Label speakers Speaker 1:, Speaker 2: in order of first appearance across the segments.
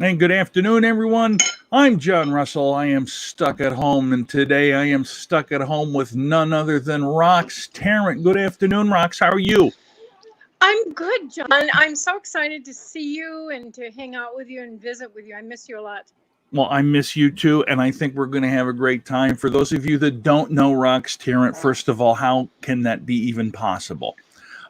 Speaker 1: And good afternoon, everyone. I'm John Russell. I am stuck at home, and today I am stuck at home with none other than Rox Tarrant. Good afternoon, Rox. How are you?
Speaker 2: I'm good, John. I'm so excited to see you and to hang out with you and visit with you. I miss you a lot.
Speaker 1: Well, I miss you too, and I think we're going to have a great time. For those of you that don't know Rox Tarrant, first of all, how can that be even possible?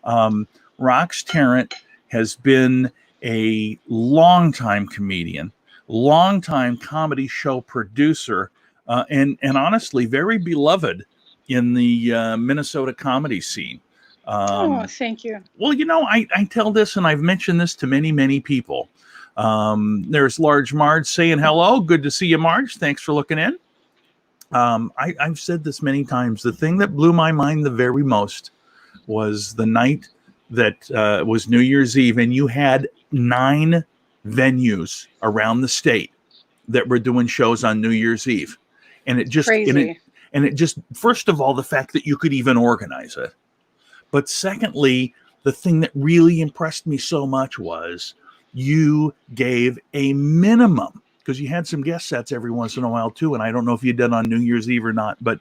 Speaker 1: Rox Tarrant has been a longtime comedian, longtime comedy show producer, and honestly, very beloved in the Minnesota comedy scene.
Speaker 2: Oh,
Speaker 1: Um,
Speaker 2: thank you.
Speaker 1: well, I tell this, and I've mentioned this to many, many people. There's Large Marge saying hello. Good to see you, Marge. Thanks for looking in. I've said this many times. The thing that blew my mind the very most was the night that was New Year's Eve, and you had 9 venues around the state that were doing shows on New Year's Eve, and it
Speaker 2: It's
Speaker 1: just
Speaker 2: crazy.
Speaker 1: and it just first of all the fact that you could even organize it, but secondly, the thing that really impressed me so much was you gave a minimum, because you had some guest sets every once in a while too, and I don't know if you did on New Year's Eve or not, but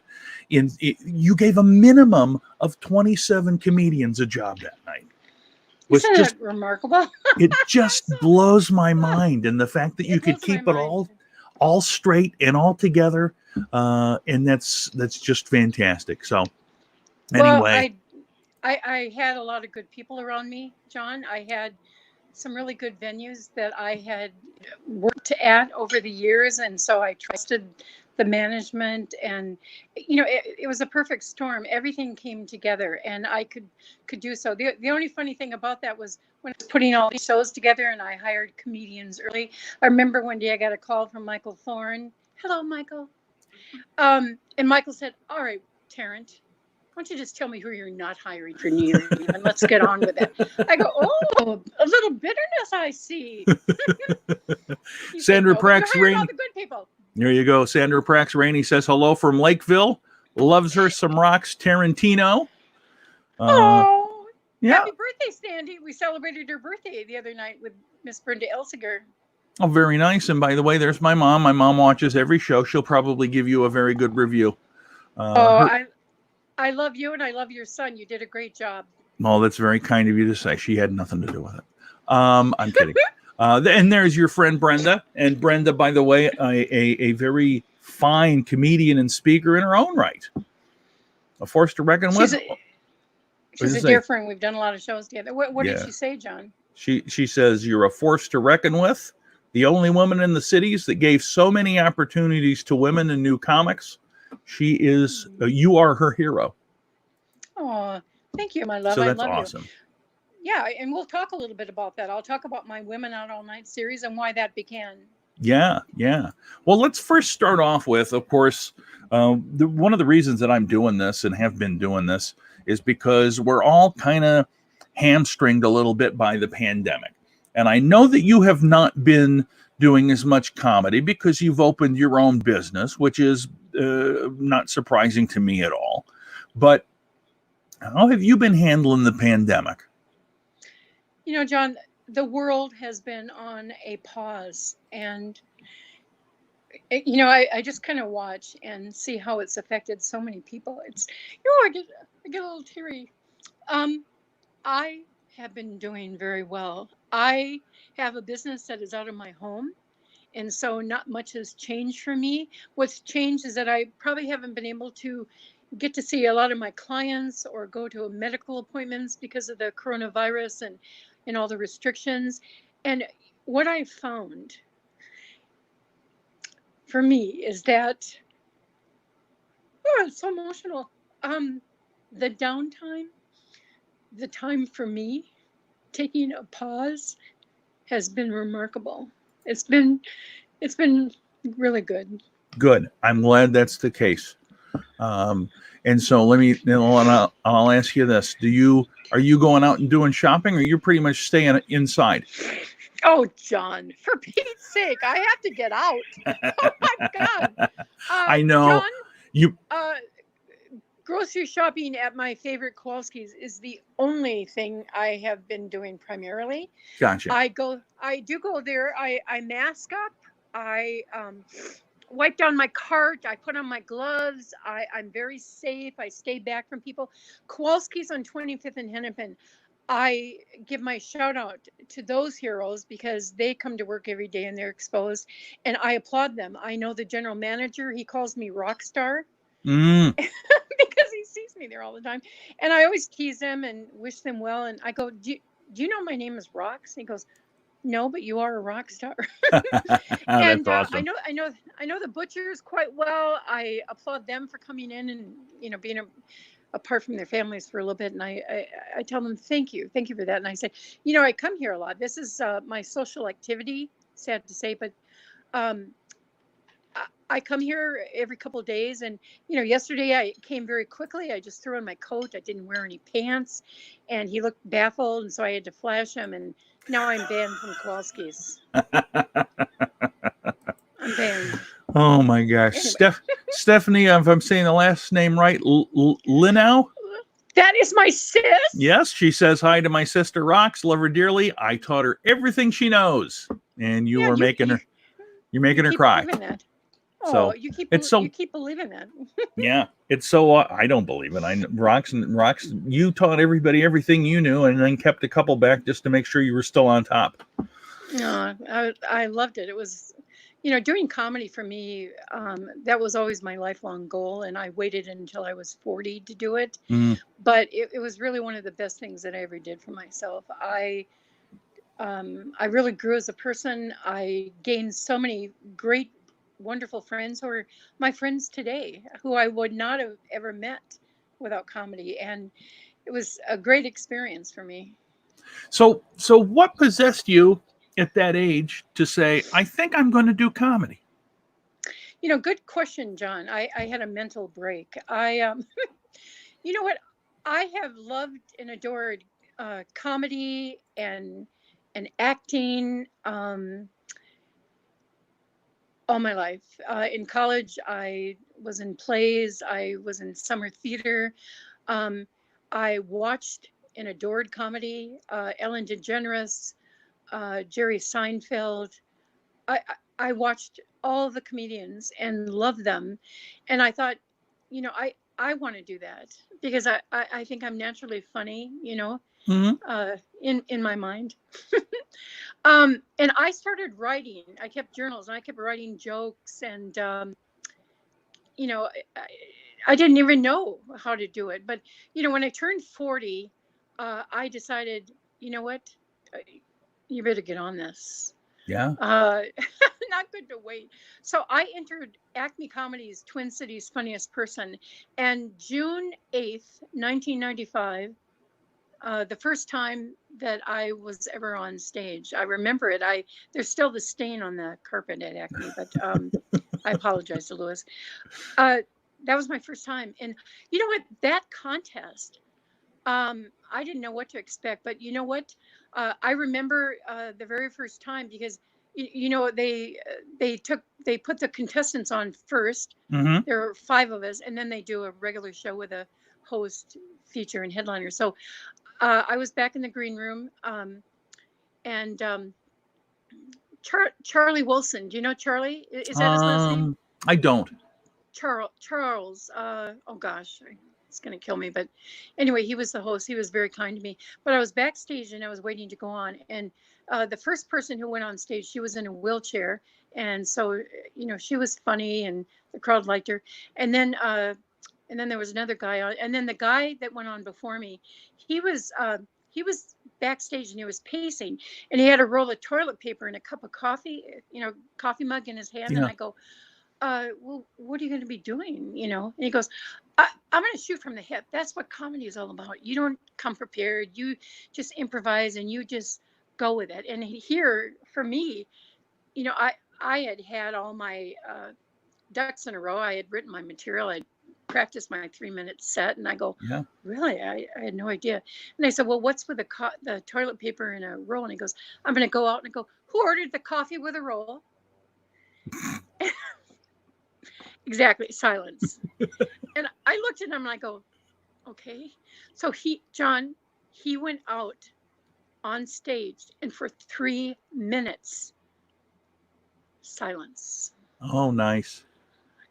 Speaker 1: you gave a minimum of 27 comedians a job that night. Was
Speaker 2: Isn't
Speaker 1: just
Speaker 2: it remarkable?
Speaker 1: it just blows my mind, and the fact that you
Speaker 2: It
Speaker 1: could
Speaker 2: blows my
Speaker 1: keep it
Speaker 2: mind.
Speaker 1: all straight and all together, and that's just fantastic. So
Speaker 2: Well,
Speaker 1: anyway.
Speaker 2: I had a lot of good people around me, John. I had some really good venues that I had worked at over the years, and so I trusted the management, and it was a perfect storm. Everything came together, and I could do so. The only funny thing about that was when I was putting all these shows together, and I hired comedians early. I remember one day I got a call from Michael Thorne. Hello, Michael. And Michael said, "All right, Tarrant, why don't you just tell me who you're not hiring for New Year's Eve, and let's get on with it." I go, "Oh, a little bitterness I see." He said,
Speaker 1: Sandra
Speaker 2: "No, but you
Speaker 1: Prax
Speaker 2: hired all
Speaker 1: Rain.
Speaker 2: the good people."
Speaker 1: There you go. Sandra Prax Rainey says hello from Lakeville. Loves her some Rox Tarantino.
Speaker 2: Oh,
Speaker 1: Yeah.
Speaker 2: happy birthday, Sandy. We celebrated her birthday the other night with Miss Brenda Elsiger.
Speaker 1: Oh, very nice. And by the way, there's my mom. My mom watches every show. She'll probably give you a very good review.
Speaker 2: Oh,
Speaker 1: Her.
Speaker 2: I love you, and I love your son. You did a great job.
Speaker 1: Well, that's very kind of you to say. She had nothing to do with it. I'm kidding. And there's your friend Brenda. And Brenda, by the way, a very fine comedian and speaker in her own right. A force to reckon with.
Speaker 2: She's a dear friend. We've done a lot of shows together. What did
Speaker 1: Yeah.
Speaker 2: she say, John?
Speaker 1: She says you're a force to reckon with. The only woman in the cities that gave so many opportunities to women in new comics. She is. You are her hero.
Speaker 2: Oh, thank you, my love.
Speaker 1: So
Speaker 2: I
Speaker 1: that's
Speaker 2: love
Speaker 1: awesome.
Speaker 2: you. Yeah, and we'll talk a little bit about that. I'll talk about my Women Out All Night series and why that began.
Speaker 1: Yeah. Well, let's first start off with, of course, one of the reasons that I'm doing this and have been doing this is because we're all kind of hamstringed a little bit by the pandemic. And I know that you have not been doing as much comedy because you've opened your own business, which is not surprising to me at all. But how have you been handling the pandemic?
Speaker 2: John, the world has been on a pause, and I just kind of watch and see how it's affected so many people. It's I get a little teary. Um, I have been doing very well. I have a business that is out of my home, and so not much has changed for me. What's changed is that I probably haven't been able to get to see a lot of my clients or go to medical appointments because of the coronavirus and all the restrictions. And what I found for me is that, oh, it's so emotional. The downtime, the time for me taking a pause has been remarkable. It's been really good.
Speaker 1: Good. I'm glad that's the case. And so I'll ask you this: are you going out and doing shopping, or you're pretty much staying inside?
Speaker 2: Oh, John, for Pete's sake, I have to get out. Oh my God.
Speaker 1: I know
Speaker 2: John,
Speaker 1: you.
Speaker 2: uh, Grocery shopping at my favorite Kowalski's is the only thing I have been doing primarily.
Speaker 1: Gotcha.
Speaker 2: I do go there. I mask up. I wipe down my cart. I put on my gloves. I'm very safe. I stay back from people. Kowalski's on 25th and Hennepin. I give my shout out to those heroes because they come to work every day and they're exposed, and I applaud them. I know the general manager. He calls me Rock Star
Speaker 1: Mm.
Speaker 2: because he sees me there all the time. And I always tease them and wish them well. And I go, do you know my name is Rox? And he goes, no, but you are a rock star.
Speaker 1: That's
Speaker 2: And
Speaker 1: awesome.
Speaker 2: I know the butchers quite well. I applaud them for coming in and being apart from their families for a little bit. And I tell them thank you for that. And I say, I come here a lot. This is my social activity. Sad to say, but um, I come here every couple of days, and yesterday I came very quickly. I just threw on my coat. I didn't wear any pants, and he looked baffled, and so I had to flash him. And now I'm banned from Kowalski's. I'm banned.
Speaker 1: Oh my gosh,
Speaker 2: Anyway,
Speaker 1: Stephanie, if I'm saying the last name right, Linow.
Speaker 2: that is my sis.
Speaker 1: Yes, she says hi to my sister Rox. Love her dearly. I taught her everything she knows, and
Speaker 2: Yeah,
Speaker 1: you're making her
Speaker 2: keep
Speaker 1: cry.
Speaker 2: believing that. Oh,
Speaker 1: So it's so
Speaker 2: you keep believing that.
Speaker 1: yeah, it's so I don't believe it. Rox, you taught everybody everything you knew, and then kept a couple back just to make sure you were still on top.
Speaker 2: No, I loved it. It was, doing comedy for me, that was always my lifelong goal. And I waited until I was 40 to do it.
Speaker 1: Mm.
Speaker 2: But it was really one of the best things that I ever did for myself. I really grew as a person. I gained so many great, wonderful friends who are my friends today, who I would not have ever met without comedy. And it was a great experience for me.
Speaker 1: So what possessed you at that age to say, I think I'm going to do comedy?
Speaker 2: Good question, John. I had a mental break. You know what? I have loved and adored comedy and acting all my life. In college, I was in plays. I was in summer theater. Um, I watched and adored comedy. Ellen DeGeneres, Jerry Seinfeld. I I watched all the comedians and loved them, and I thought, I want to do that because I think I'm naturally funny,
Speaker 1: Mm-hmm.
Speaker 2: in my mind. And I started writing. I kept journals and I kept writing jokes, and you know, I, I didn't even know how to do it. But when I turned 40, I decided, you know what, Uh, you better get on this.
Speaker 1: Yeah.
Speaker 2: Uh, not good to wait. So I entered Acme Comedy's Twin Cities Funniest Person, and June 8th, 1995, the first time that I was ever on stage. I remember it. There's still the stain on the carpet at Acme, but I apologize to Lewis. Uh, that was my first time, and you know what? That contest, I didn't know what to expect, but you know what? I remember the very first time because they put the contestants on first.
Speaker 1: Mm-hmm.
Speaker 2: There were five of us, and then they do a regular show with a host, feature, and headliner. So I was back in the green room, and Charlie Wilson. Do you know Charlie? Is that his last name?
Speaker 1: I don't.
Speaker 2: Charles. Oh gosh, it's gonna kill me. But anyway, he was the host. He was very kind to me. But I was backstage and I was waiting to go on. And the first person who went on stage, she was in a wheelchair, and so she was funny, and the crowd liked her. And then there was another guy on, and then the guy that went on before me, he was backstage and he was pacing, and he had a roll of toilet paper and a cup of coffee, coffee mug in his hand, and
Speaker 1: Yeah.
Speaker 2: I go, well, what are you going to be doing? And he goes, I'm going to shoot from the hip. That's what comedy is all about. You don't come prepared. You just improvise and you just go with it. And here for me, I had all my ducks in a row. I had written my material. I practiced my 3-minute set, and I go,
Speaker 1: Yeah.
Speaker 2: really? I had no idea. And I said, well, what's with the toilet paper in a roll? And he goes, I'm going to go out and go, who ordered the coffee with a roll? Exactly. Silence. And I looked at him and I go, okay. So John, he went out on stage and for 3 minutes, silence.
Speaker 1: Oh, nice.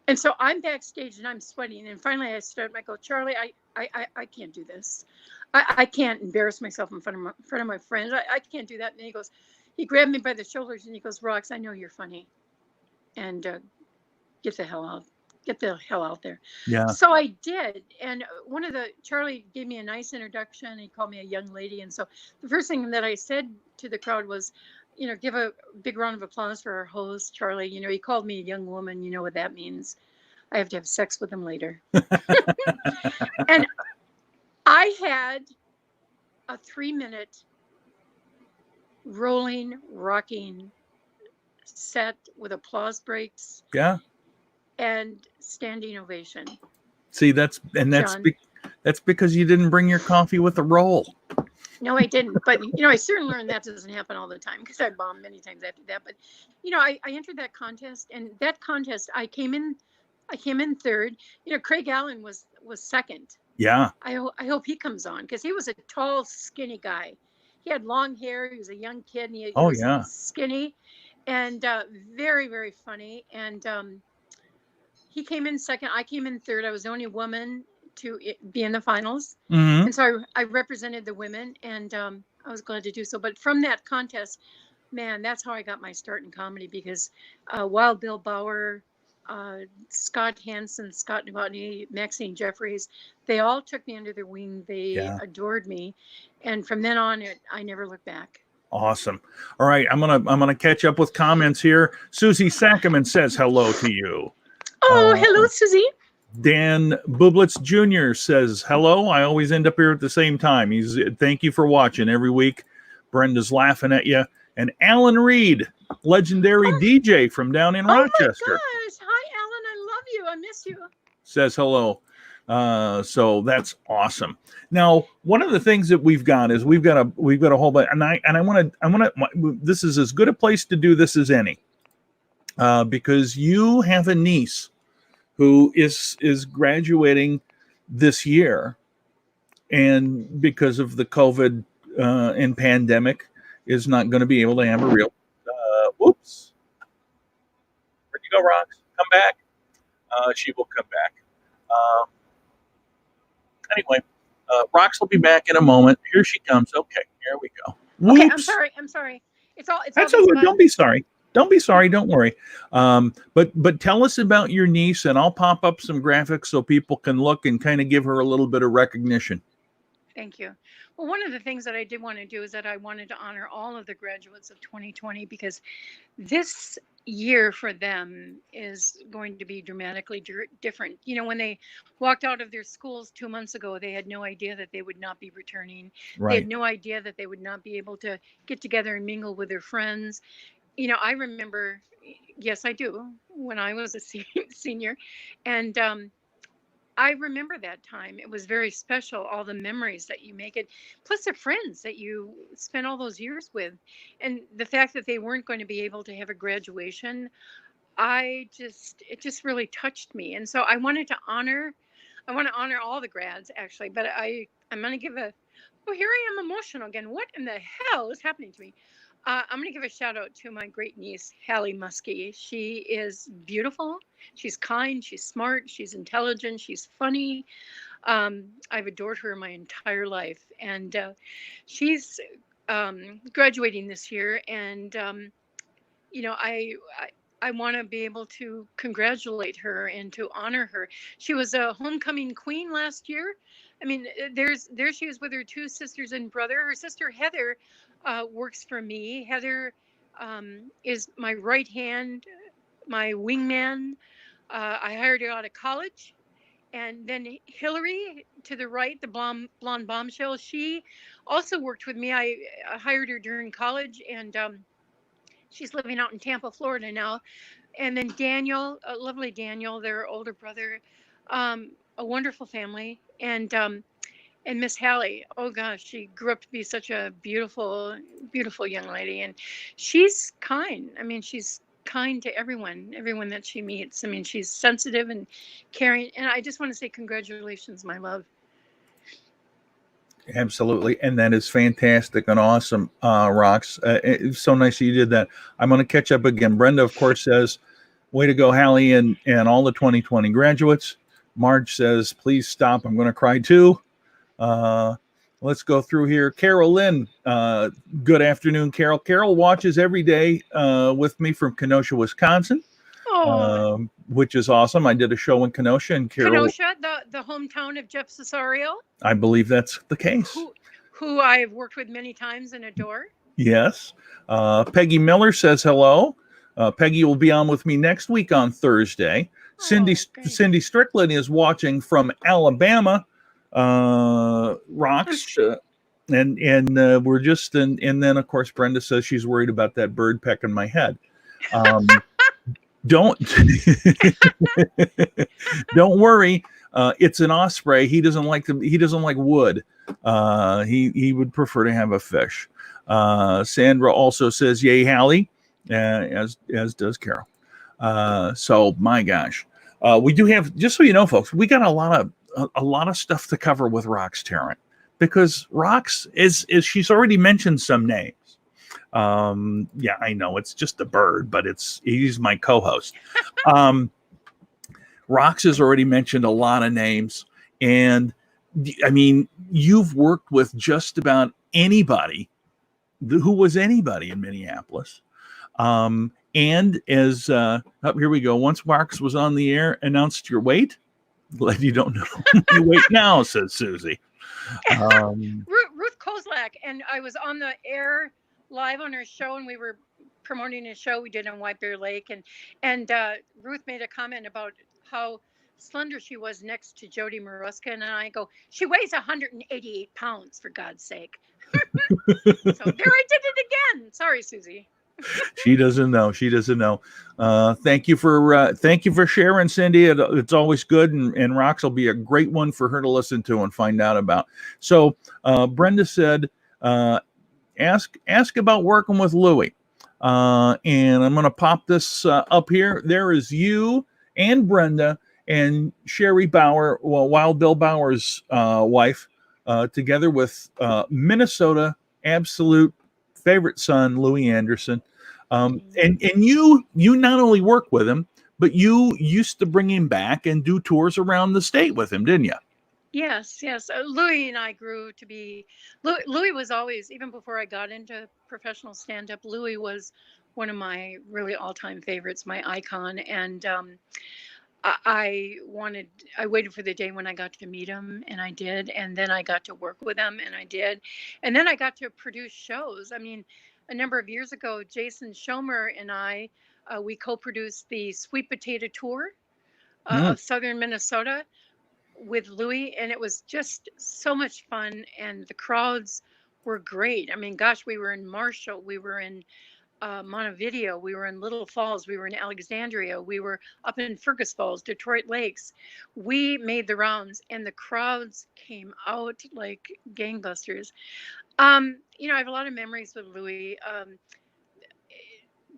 Speaker 2: And so I'm backstage and I'm sweating. And finally I go, Charlie, I can't do this. I can't embarrass myself in front of my friends. I can't do that. And he grabbed me by the shoulders and he goes, Rox, I know you're funny. And get the hell out. Get the hell out there.
Speaker 1: Yeah.
Speaker 2: So I did. And Charlie gave me a nice introduction. He called me a young lady. And so the first thing that I said to the crowd was, give a big round of applause for our host, Charlie. He called me a young woman. You know what that means. I have to have sex with him later. And I had a 3-minute rolling, rocking set with applause breaks
Speaker 1: Yeah.
Speaker 2: and standing ovation.
Speaker 1: See, that's
Speaker 2: John.
Speaker 1: that's because you didn't bring your coffee with a roll.
Speaker 2: No, I didn't. But, I certainly learned that doesn't happen all the time because I bombed many times after that. But, I entered that contest, and that contest, I came in third. Craig Allen was second.
Speaker 1: Yeah.
Speaker 2: I hope he comes on because he was a tall, skinny guy. He had long hair. He was a young kid, and he
Speaker 1: Oh,
Speaker 2: was
Speaker 1: yeah.
Speaker 2: skinny and very, very funny. And he came in second. I came in third. I was the only woman to be in the finals.
Speaker 1: Mm-hmm.
Speaker 2: And so I represented the women, and I was glad to do so. But from that contest, man, that's how I got my start in comedy because Wild Bill Bauer, Scott Hansen, Scott Novotny, Maxine Jeffries, they all took me under their wing. They
Speaker 1: Yeah.
Speaker 2: adored me. And from then on, I never looked back.
Speaker 1: Awesome. All right, I'm gonna catch up with comments here. Susie Sackerman says hello to you.
Speaker 2: Oh, hello, Susie.
Speaker 1: Dan Bublitz Jr. says hello. I always end up here at the same time. Thank you for watching every week. Brenda's laughing at you. And Alan Reed, legendary DJ from down in Rochester.
Speaker 2: Oh my gosh. Hi, Alan. I love you. I miss you.
Speaker 1: Says hello. So that's awesome. Now, one of the things that we've got is we've got a whole bunch, and I want to. This is as good a place to do this as any, because you have a niece who is graduating this year, and because of the COVID and pandemic, is not going to be able to have a real. Whoops! Where'd you go, Rox? Come back. She will come back. Anyway, Rox will be back in a moment. Here she comes. Okay, here we go. Whoops.
Speaker 2: Okay, I'm sorry. It's
Speaker 1: That's all good. Don't be sorry. Don't be sorry. Don't worry. But tell us about your niece, and I'll pop up some graphics so people can look and kind of give her a little bit of recognition.
Speaker 2: Thank you. Well, one of the things that I did want to do is that I wanted to honor all of the graduates of 2020 because this year for them is going to be dramatically different. When they walked out of their schools 2 months ago, they had no idea that they would not be returning. They had no idea that they would not be able to get together and mingle with their friends. I remember, yes, I do, when I was a senior, and I remember that time. It was very special, all the memories that you make it, plus the friends that you spent all those years with. And the fact that they weren't going to be able to have a graduation, it just really touched me. And so I want to honor all the grads actually, but I'm going to give here I am emotional again. What in the hell is happening to me? I'm going to give a shout out to my great niece, Hallie Muskie. She is beautiful. She's kind. She's smart. She's intelligent. She's funny. I've adored her my entire life. And she's graduating this year. And, I want to be able to congratulate her and to honor her. She was a homecoming queen last year. I mean, there she is with her two sisters and brother. Her sister Heather works for me. Heather is my right hand, my wingman. I hired her out of college. And then Hillary to the right, the blonde bombshell, she also worked with me. I hired her during college, and she's living out in Tampa, Florida now. And then Daniel, lovely Daniel, their older brother, a wonderful family. And Miss Hallie, oh gosh, she grew up to be such a beautiful, beautiful young lady. And she's kind. I mean, she's kind to everyone that she meets. I mean, she's sensitive and caring. And I just want to say congratulations, my love.
Speaker 1: Absolutely, and that is fantastic and awesome, Rox. It's so nice that you did that. I'm going to catch up again. Brenda, of course, says, "Way to go, Hallie, and all the 2020 graduates." Marge says, "Please stop. I'm going to cry too." Uh, let's go through here. Carol Lynn, good afternoon, Carol. Carol watches every day with me from Kenosha, Wisconsin,
Speaker 2: Oh,
Speaker 1: which is awesome. I did a show in Kenosha, and Carol,
Speaker 2: Kenosha, the hometown of Jeff Cesario,
Speaker 1: I believe that's the case.
Speaker 2: who who I've worked with many times and adore.
Speaker 1: Yes. Peggy Miller says hello. Peggy will be on with me next week on Thursday.
Speaker 2: Oh, great.
Speaker 1: Cindy Strickland is watching from Alabama. Rocks. We're just and then of course Brenda says she's worried about that bird pecking my head. Don't don't worry. It's an osprey. He doesn't like wood. He would prefer to have a fish. Sandra also says, "Yay, Hallie," as does Carol. So my gosh, we do have, just so you know, folks, we got a lot of stuff to cover with Rox Tarrant, because Rox is she's already mentioned some names. Yeah, I know it's just a bird, but he's my co-host. Rox has already mentioned a lot of names, and I mean, you've worked with just about anybody who was anybody in Minneapolis. And as here we go. Once Rox was on the air, announced your weight. Glad you don't know. You wait now, says Susie.
Speaker 2: Ruth Kozlak, and I was on the air live on her show, and we were promoting a show we did in White Bear Lake, and Ruth made a comment about how slender she was next to Jody Maruska, and I go, she weighs 188 pounds, for God's sake. So there I did it again. Sorry, Susie.
Speaker 1: She doesn't know. She doesn't know. Thank you for sharing, Cindy. It's always good, and Rox will be a great one for her to listen to and find out about. So Brenda said, ask about working with Louie. And I'm going to pop this up here. There is you and Brenda and Sherry Bauer, well, Wild Bill Bauer's wife, together with Minnesota absolute favorite son, Louie Anderson. And you not only work with him, but you used to bring him back and do tours around the state with him, didn't you?
Speaker 2: Yes, yes. Louis and I grew to be. Louis was always, even before I got into professional stand up, Louis was one of my really all time favorites, my icon. And I waited for the day when I got to meet him, and I did. And then I got to work with him, and I did. And then I got to produce shows. I mean, a number of years ago, Jason Schomer and I, we co produced the Sweet Potato Tour of Southern Minnesota with Louis, and it was just so much fun, and the crowds were great. I mean, gosh, we were in Marshall, we were in Montevideo, we were in Little Falls, we were in Alexandria, we were up in Fergus Falls, Detroit Lakes. We made the rounds, and the crowds came out like gangbusters. I have a lot of memories with Louis.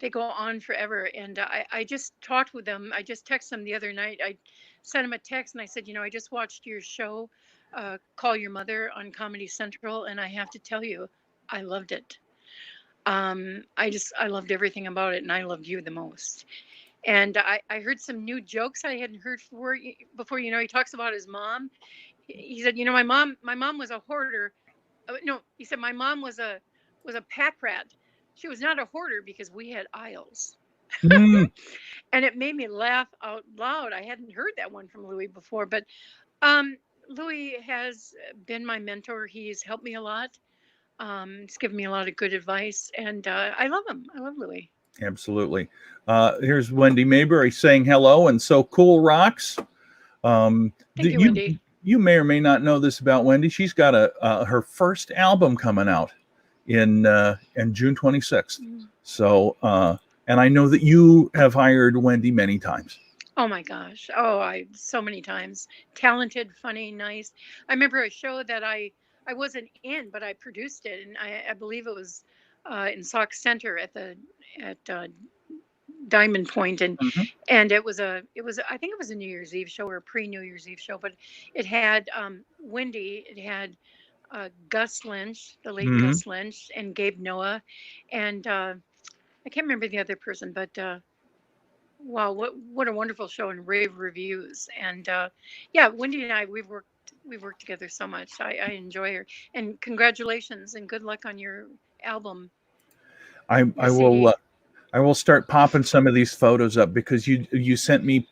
Speaker 2: They go on forever. And I just talked with them. I just texted them the other night. I sent him a text and I said, I just watched your show, Call Your Mother on Comedy Central. And I have to tell you, I loved it. I loved everything about it. And I loved you the most. And I heard some new jokes I hadn't heard before. He talks about his mom. He said, my mom was a hoarder. No, he said, my mom was a pack rat. She was not a hoarder because we had aisles.
Speaker 1: Mm.
Speaker 2: And it made me laugh out loud. I hadn't heard that one from Louis before, but Louis has been my mentor. He's helped me a lot. He's given me a lot of good advice, and I love him. I love Louis.
Speaker 1: Absolutely. Here's Wendy Mayberry saying hello, and so cool, Rox.
Speaker 2: Thank you, Wendy.
Speaker 1: You may or may not know this about Wendy. She's got her first album coming out in June 26th. So, and I know that you have hired Wendy many times.
Speaker 2: Oh my gosh. Oh, so many times. Talented, funny, nice. I remember a show that I wasn't in, but I produced it, and I believe it was in Sauk Center at Diamond Point,
Speaker 1: Mhm.
Speaker 2: and it was I think it was a New Year's Eve show or a pre-New Year's Eve show, but it had Wendy, it had Gus Lynch, the late
Speaker 1: Mhm.
Speaker 2: Gus Lynch, and Gabe Noah, and I can't remember the other person, but wow, what a wonderful show and rave reviews. And yeah, Wendy and I, we've worked together so much. I enjoy her. And congratulations and good luck on your album,
Speaker 1: I
Speaker 2: your
Speaker 1: will
Speaker 2: CD.
Speaker 1: I will start popping some of these photos up because you sent me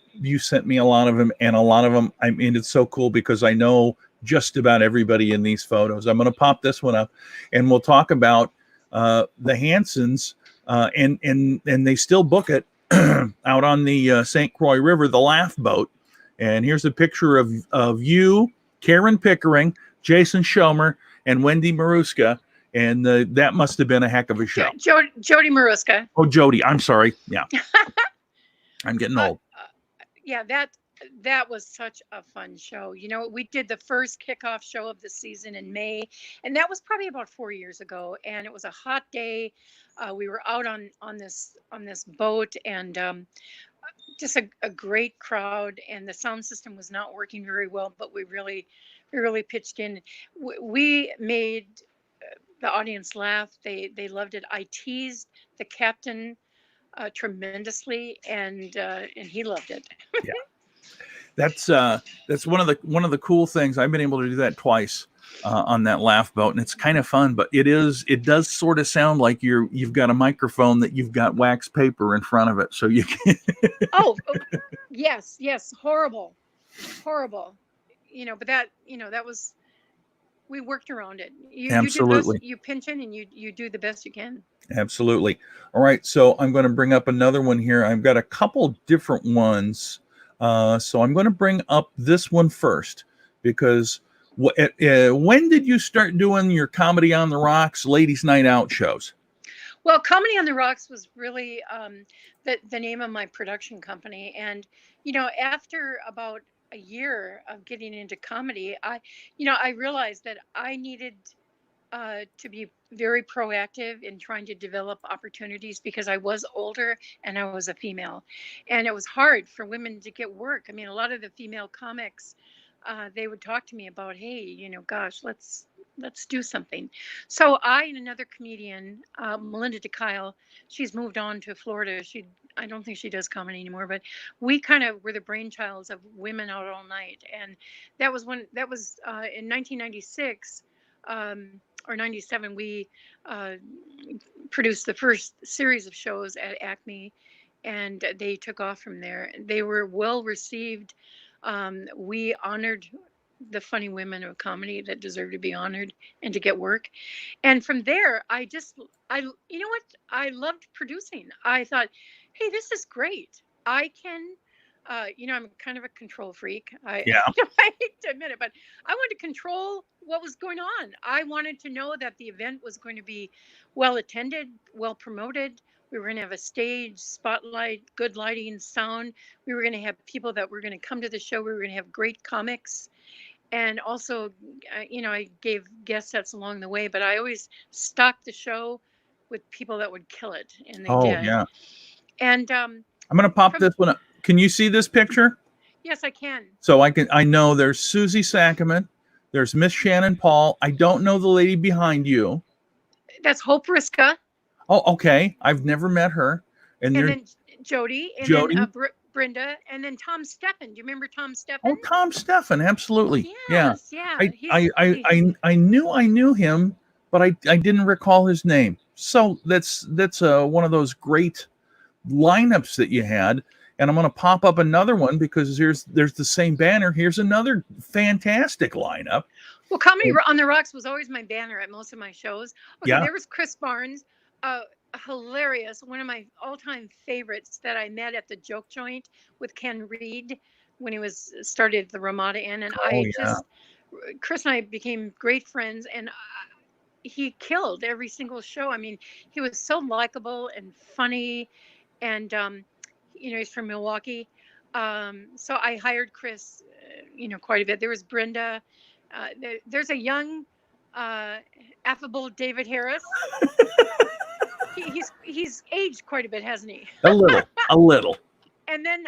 Speaker 1: a lot of them, and a lot of them, I mean, it's so cool because I know just about everybody in these photos. I'm going to pop this one up, and we'll talk about the Hansons, and they still book it out on the St. Croix River, the Laugh Boat. And here's a picture of you, Karen Pickering, Jason Schomer, and Wendy Maruska, and that must have been a heck of a show.
Speaker 2: Jody Maruska.
Speaker 1: Oh, Jody, I'm sorry. Yeah, I'm getting
Speaker 2: uh,
Speaker 1: old.
Speaker 2: yeah, that was such a fun show. You know, we did the first kickoff show of the season in May, and that was probably about 4 years ago. And it was a hot day. We were out on this boat, and just a great crowd. And the sound system was not working very well, but we really pitched in. We made the audience laugh. They loved it. I teased the captain tremendously, and he loved it.
Speaker 1: Yeah, that's one of the cool things. I've been able to do that twice on that laugh boat, and it's kind of fun. But it does sort of sound like you've got a microphone that you've got wax paper in front of it, so you can.
Speaker 2: Oh, yes, yes, horrible, horrible. But that was, we worked around it. You do the best.
Speaker 1: Absolutely.
Speaker 2: You pinch in and you do the best you can.
Speaker 1: Absolutely. All right. So I'm going to bring up another one here. I've got a couple different ones. So I'm going to bring up this one first because when did you start doing your Comedy on the Rocks Ladies Night Out shows?
Speaker 2: Well, Comedy on the Rocks was really the name of my production company, and after about a year of getting into comedy, I realized that I needed to be very proactive in trying to develop opportunities because I was older and I was a female, and it was hard for women to get work. I mean, a lot of the female comics, they would talk to me about, hey, gosh, let's do something. So I and another comedian, Melinda DeKyle, she's moved on to Florida. I don't think she does comedy anymore, but we kind of were the brainchilds of Women Out All Night, and that was in 1996. Or 97, we uh, produced the first series of shows at Acme, and they took off from there. They were well received. We honored the funny women of comedy that deserve to be honored and to get work. And from there, what? I loved producing. I thought, hey, this is great. I can, I'm kind of a control freak.
Speaker 1: Yeah.
Speaker 2: I hate to admit it, but I wanted to control what was going on. I wanted to know that the event was going to be well attended, well promoted. We were going to have a stage, spotlight, good lighting, sound. We were going to have people that were going to come to the show. We were going to have great comics. And also, I gave guest sets along the way, but I always stocked the show with people that would kill it, and they
Speaker 1: Oh,
Speaker 2: did.
Speaker 1: yeah.
Speaker 2: And
Speaker 1: I'm going to pop
Speaker 2: from
Speaker 1: this one up. Can you see this picture?
Speaker 2: yes, I can.
Speaker 1: So I know there's Susie Sackerman. There's Miss Shannon Paul. I don't know the lady behind you.
Speaker 2: That's Hope Riska,
Speaker 1: Oh, okay. I've never met her. And
Speaker 2: and
Speaker 1: there's
Speaker 2: then Jody, and then
Speaker 1: Jody.
Speaker 2: Brenda, and then Tom Steffen. Do you remember Tom
Speaker 1: Oh,
Speaker 2: Steffen?
Speaker 1: Tom Steffen, absolutely. Yeah.
Speaker 2: Yes, yeah.
Speaker 1: I I knew him, but I didn't recall his name. So that's one of those great lineups that you had. And I'm going to pop up another one because there's the same banner. Here's another fantastic lineup.
Speaker 2: Well, Comedy on the Rocks was always my banner at most of my shows. Okay,
Speaker 1: Yeah.
Speaker 2: there was Chris Barnes, uh, hilarious, one of my all-time favorites that I met at the Joke Joint with Ken Reed when he was started the Ramada Inn, and
Speaker 1: Oh
Speaker 2: I
Speaker 1: yeah.
Speaker 2: just Chris and I became great friends, and he killed every single show. I mean, he was so likable and funny, and he's from Milwaukee. So I hired Chris, quite a bit. There was Brenda. There's a young, uh, affable David Harris. he's aged quite a bit, hasn't he?
Speaker 1: A little, a little.
Speaker 2: And then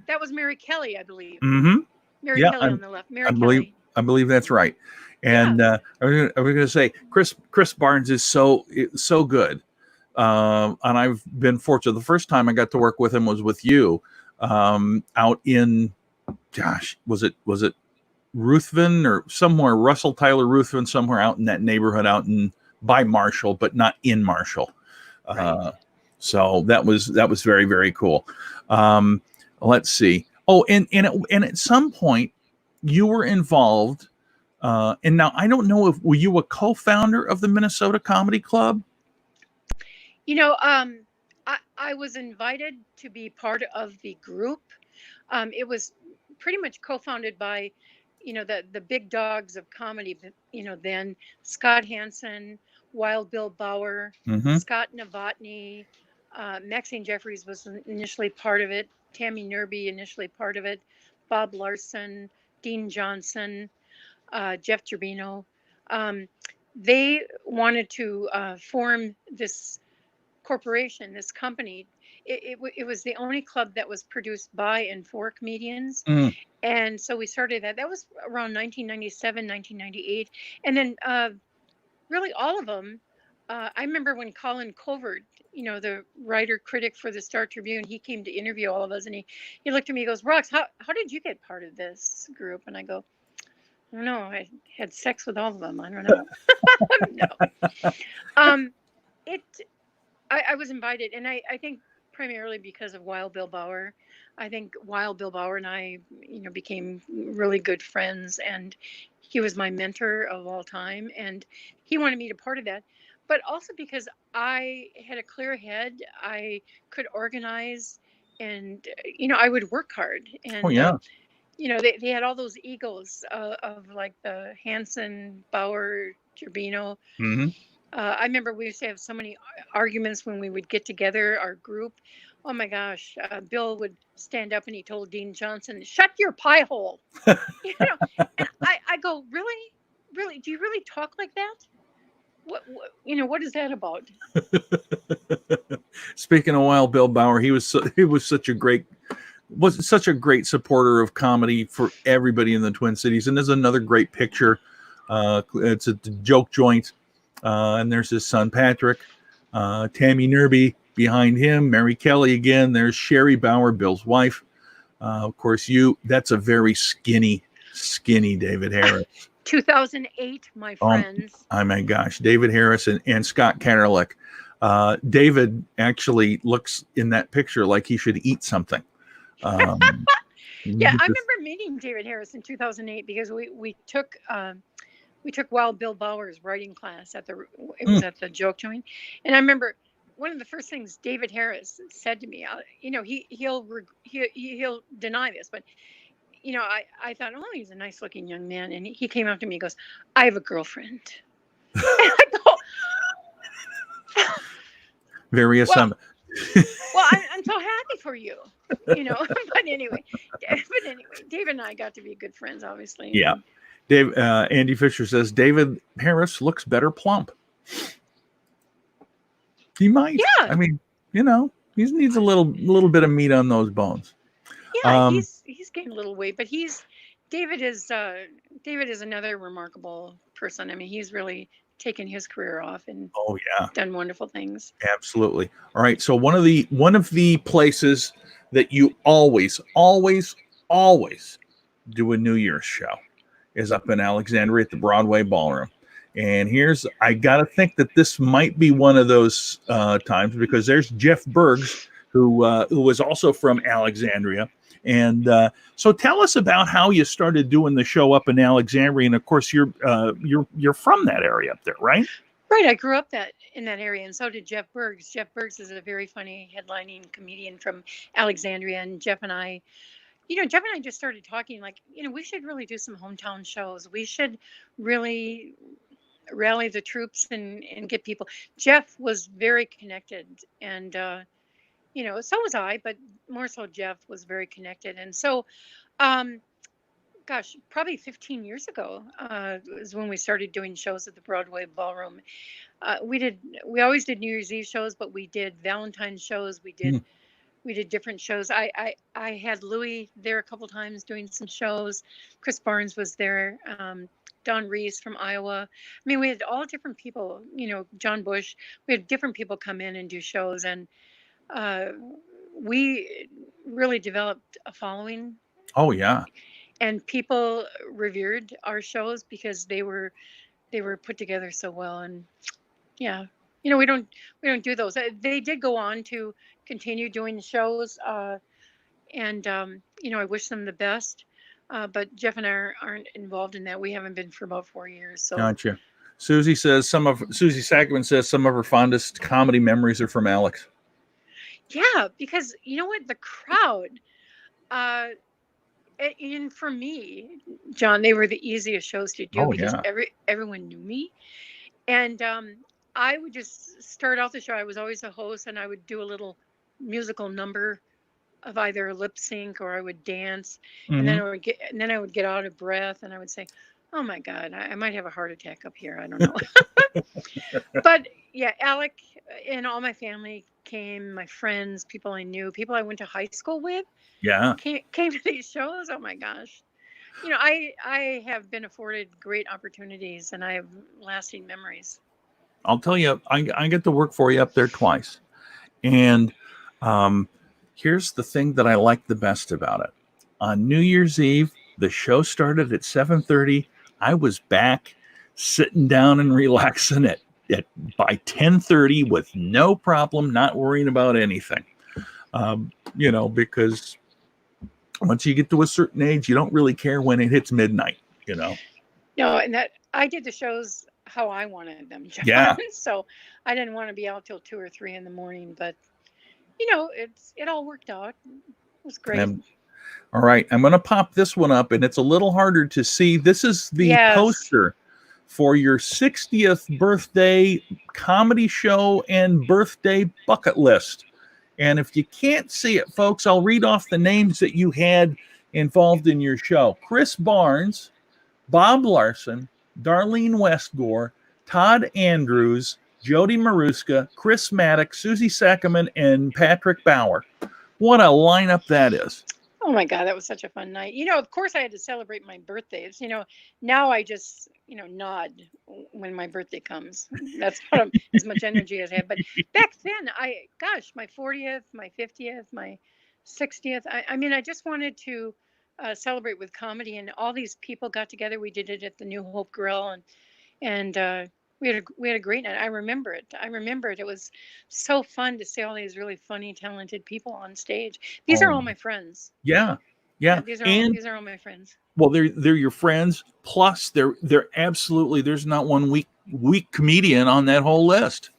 Speaker 2: that was Mary Kelly, I believe.
Speaker 1: Mm-hmm.
Speaker 2: Mary
Speaker 1: Yeah,
Speaker 2: Kelly on the left.
Speaker 1: I
Speaker 2: Mary
Speaker 1: believe
Speaker 2: Kelly.
Speaker 1: I believe that's right. And
Speaker 2: Yeah.
Speaker 1: I was going to say Chris Barnes is so good. And I've been fortunate. The first time I got to work with him was with you, out in, gosh, was it Ruthven or somewhere, Russell Tyler Ruthven, somewhere out in that neighborhood, out in by Marshall, but not in Marshall.
Speaker 2: Right.
Speaker 1: So that was very, very cool. Let's see. Oh, and at some point you were involved. And now I don't know if were you a co-founder of the Minnesota Comedy Club?
Speaker 2: You know, I was invited to be part of the group. It was pretty much co-founded by, the big dogs of comedy. Then Scott Hansen, Wild Bill Bauer,
Speaker 1: Mm-hmm.
Speaker 2: Scott Novotny, Maxine Jeffries was initially part of it. Tammy Nerby initially part of it. Bob Larson, Dean Johnson, Jeff Gerbino. Um, they wanted to form this corporation, this company. It was the only club that was produced by and for comedians.
Speaker 1: Mm.
Speaker 2: And so we started that. That was around 1997, 1998. And then really all of them, I remember when Colin Covert, the writer critic for the Star Tribune, he came to interview all of us, and he looked at me, he goes, Rox, how did you get part of this group? And I go, I don't know. I had sex with all of them. I don't know. No. It I was invited, and I think primarily because of Wild Bill Bauer. I think Wild Bill Bauer and I, became really good friends, and he was my mentor of all time, and he wanted me to part of that. But also because I had a clear head, I could organize, and I would work hard,
Speaker 1: Oh
Speaker 2: and
Speaker 1: yeah.
Speaker 2: they had all those egos of like the Hansen, Bauer, Gerbino.
Speaker 1: Mm-hmm.
Speaker 2: I remember we used to have so many arguments when we would get together, our group. Oh my gosh, Bill would stand up and he told Dean Johnson, "Shut your pie hole." And I go, really, really, do you really talk like that? What is that about?
Speaker 1: Speaking of Wild Bill Bauer, he was such a great supporter of comedy for everybody in the Twin Cities. And there's another great picture. It's a joke joint, and there's his son Patrick, Tammy Nerby behind him, Mary Kelly again. There's Sherry Bauer, Bill's wife. Of course, that's a very skinny David Harris.
Speaker 2: 2008, my friends.
Speaker 1: Oh my gosh, David Harris and Scott Catterlick. David actually looks in that picture like he should eat something.
Speaker 2: Yeah, I remember meeting David Harris in 2008 because we took Wild Bill Bauer's writing class at the joke joint, and I remember one of the first things David Harris said to me. He'll deny this, but I thought, oh, he's a nice looking young man, and he came up to me and goes, I have a girlfriend. And I go,
Speaker 1: very
Speaker 2: well, I'm so happy for you, but anyway, David and I got to be good friends, obviously.
Speaker 1: Yeah. Andy Fisher says David Harris looks better plump. He might.
Speaker 2: Yeah.
Speaker 1: I mean, he needs a little bit of meat on those bones.
Speaker 2: Yeah, he's gained a little weight, but David is another remarkable person. I mean, he's really taken his career off and done wonderful things.
Speaker 1: Absolutely. All right. So one of the places that you always do a New Year's show is up in Alexandria at the Broadway Ballroom. And I got to think that this might be one of those times, because there's Jeff Bergs, who was also from Alexandria. And so tell us about how you started doing the show up in Alexandria. And of course, you're from that area up there, right?
Speaker 2: Right. I grew up in that area, and so did Jeff Bergs. Jeff Bergs is a very funny headlining comedian from Alexandria, and Jeff and I just started talking like, we should really do some hometown shows. We should really rally the troops and get people. Jeff was very connected, and so was I, but more so Jeff was very connected. And so gosh, probably 15 years ago, was when we started doing shows at the Broadway Ballroom. We always did New Year's Eve shows, but we did Valentine's shows.
Speaker 1: Mm.
Speaker 2: We did different shows. I had Louis there a couple times doing some shows. Chris Barnes was there. Don Reese from Iowa. I mean, we had all different people. John Bush. We had different people come in and do shows, and uh, we really developed a following,
Speaker 1: Oh yeah.
Speaker 2: and people revered our shows because they were put together so well. And yeah, we don't do those. They did go on to continue doing shows, and I wish them the best. But Jeff and I aren't involved in that. We haven't been for about 4 years. So
Speaker 1: Gotcha. Susie Sackman says some of her fondest comedy memories are from Alex.
Speaker 2: yeah, because you know what, the crowd, uh, and for me, John, they were the easiest shows to do
Speaker 1: Oh
Speaker 2: because
Speaker 1: yeah.
Speaker 2: everyone knew me. And I would just start out the show. I was always a host, and I would do a little musical number of either a lip sync or I would dance, and
Speaker 1: Hmm.
Speaker 2: then I would get out of breath, and I would say, "Oh my God, I might have a heart attack up here. I don't know." But yeah, Alec and all my family came, my friends, people I knew, people I went to high school with
Speaker 1: Yeah.
Speaker 2: came to these shows. Oh my gosh. I have been afforded great opportunities, and I have lasting memories.
Speaker 1: I'll tell you, I get to work for you up there twice. And um, here's the thing that I like the best about it. On New Year's Eve, the show started at 7:30. I was back sitting down and relaxing at by 10:30 with no problem, not worrying about anything. Because once you get to a certain age, you don't really care when it hits midnight.
Speaker 2: No, and that I did the shows how I wanted them, John.
Speaker 1: Yeah.
Speaker 2: So I didn't want to be out till 2 or 3 in the morning, but it all worked out. It was great.
Speaker 1: And all right, I'm going to pop this one up, and it's a little harder to see. This is the
Speaker 2: Yes.
Speaker 1: poster for your 60th birthday comedy show and birthday bucket list. And if you can't see it, folks, I'll read off the names that you had involved in your show: Chris Barnes, Bob Larson, Darlene Westgore, Todd Andrews, Jody Maruska, Chris Maddox, Susie Sackerman, and Patrick Bauer. What a lineup that is.
Speaker 2: Oh my God, that was such a fun night. Of course I had to celebrate my birthdays. Now I just, nod when my birthday comes. That's about as much energy as I have. But back then, gosh, my 40th, my 50th, my 60th. I mean, I just wanted to celebrate with comedy, and all these people got together. We did it at the New Hope Grill, and we had a great night. I remember it. I remember it. It was so fun to see all these really funny, talented people on stage. These are
Speaker 1: Oh,
Speaker 2: all my friends.
Speaker 1: yeah.
Speaker 2: Yeah,
Speaker 1: Yeah.
Speaker 2: these are all
Speaker 1: And
Speaker 2: these are all my friends.
Speaker 1: well, they're your friends. Plus, they're absolutely, there's not one weak comedian on that whole list.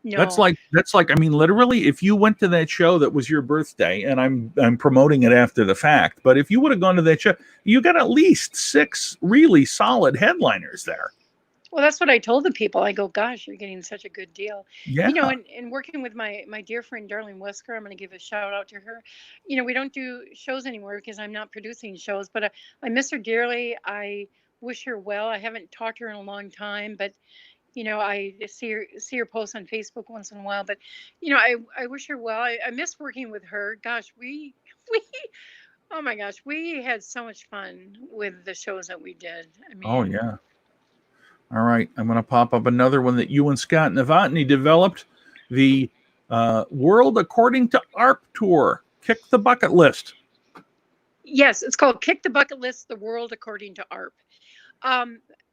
Speaker 2: No,
Speaker 1: That's like, I mean, literally, if you went to that show that was your birthday, and I'm promoting it after the fact, but if you would have gone to that show, you got at least 6 really solid headliners there.
Speaker 2: well, that's what I told the people. I go, gosh, you're getting such a good deal.
Speaker 1: Yeah.
Speaker 2: And working with my dear friend Darlene Wesker, I'm going to give a shout out to her. We don't do shows anymore because I'm not producing shows, but I miss her dearly. I wish her well. I haven't talked to her in a long time, but I see her post on Facebook once in a while. But I wish her well. I miss working with her. Gosh, we oh my gosh, we had so much fun with the shows that we did. I
Speaker 1: Oh
Speaker 2: mean,
Speaker 1: yeah. All right, I'm going to pop up another one that you and Scott Novotny developed, the World According to ARP tour. Kick the bucket list.
Speaker 2: yes, it's called Kick the Bucket List: The World According to ARP.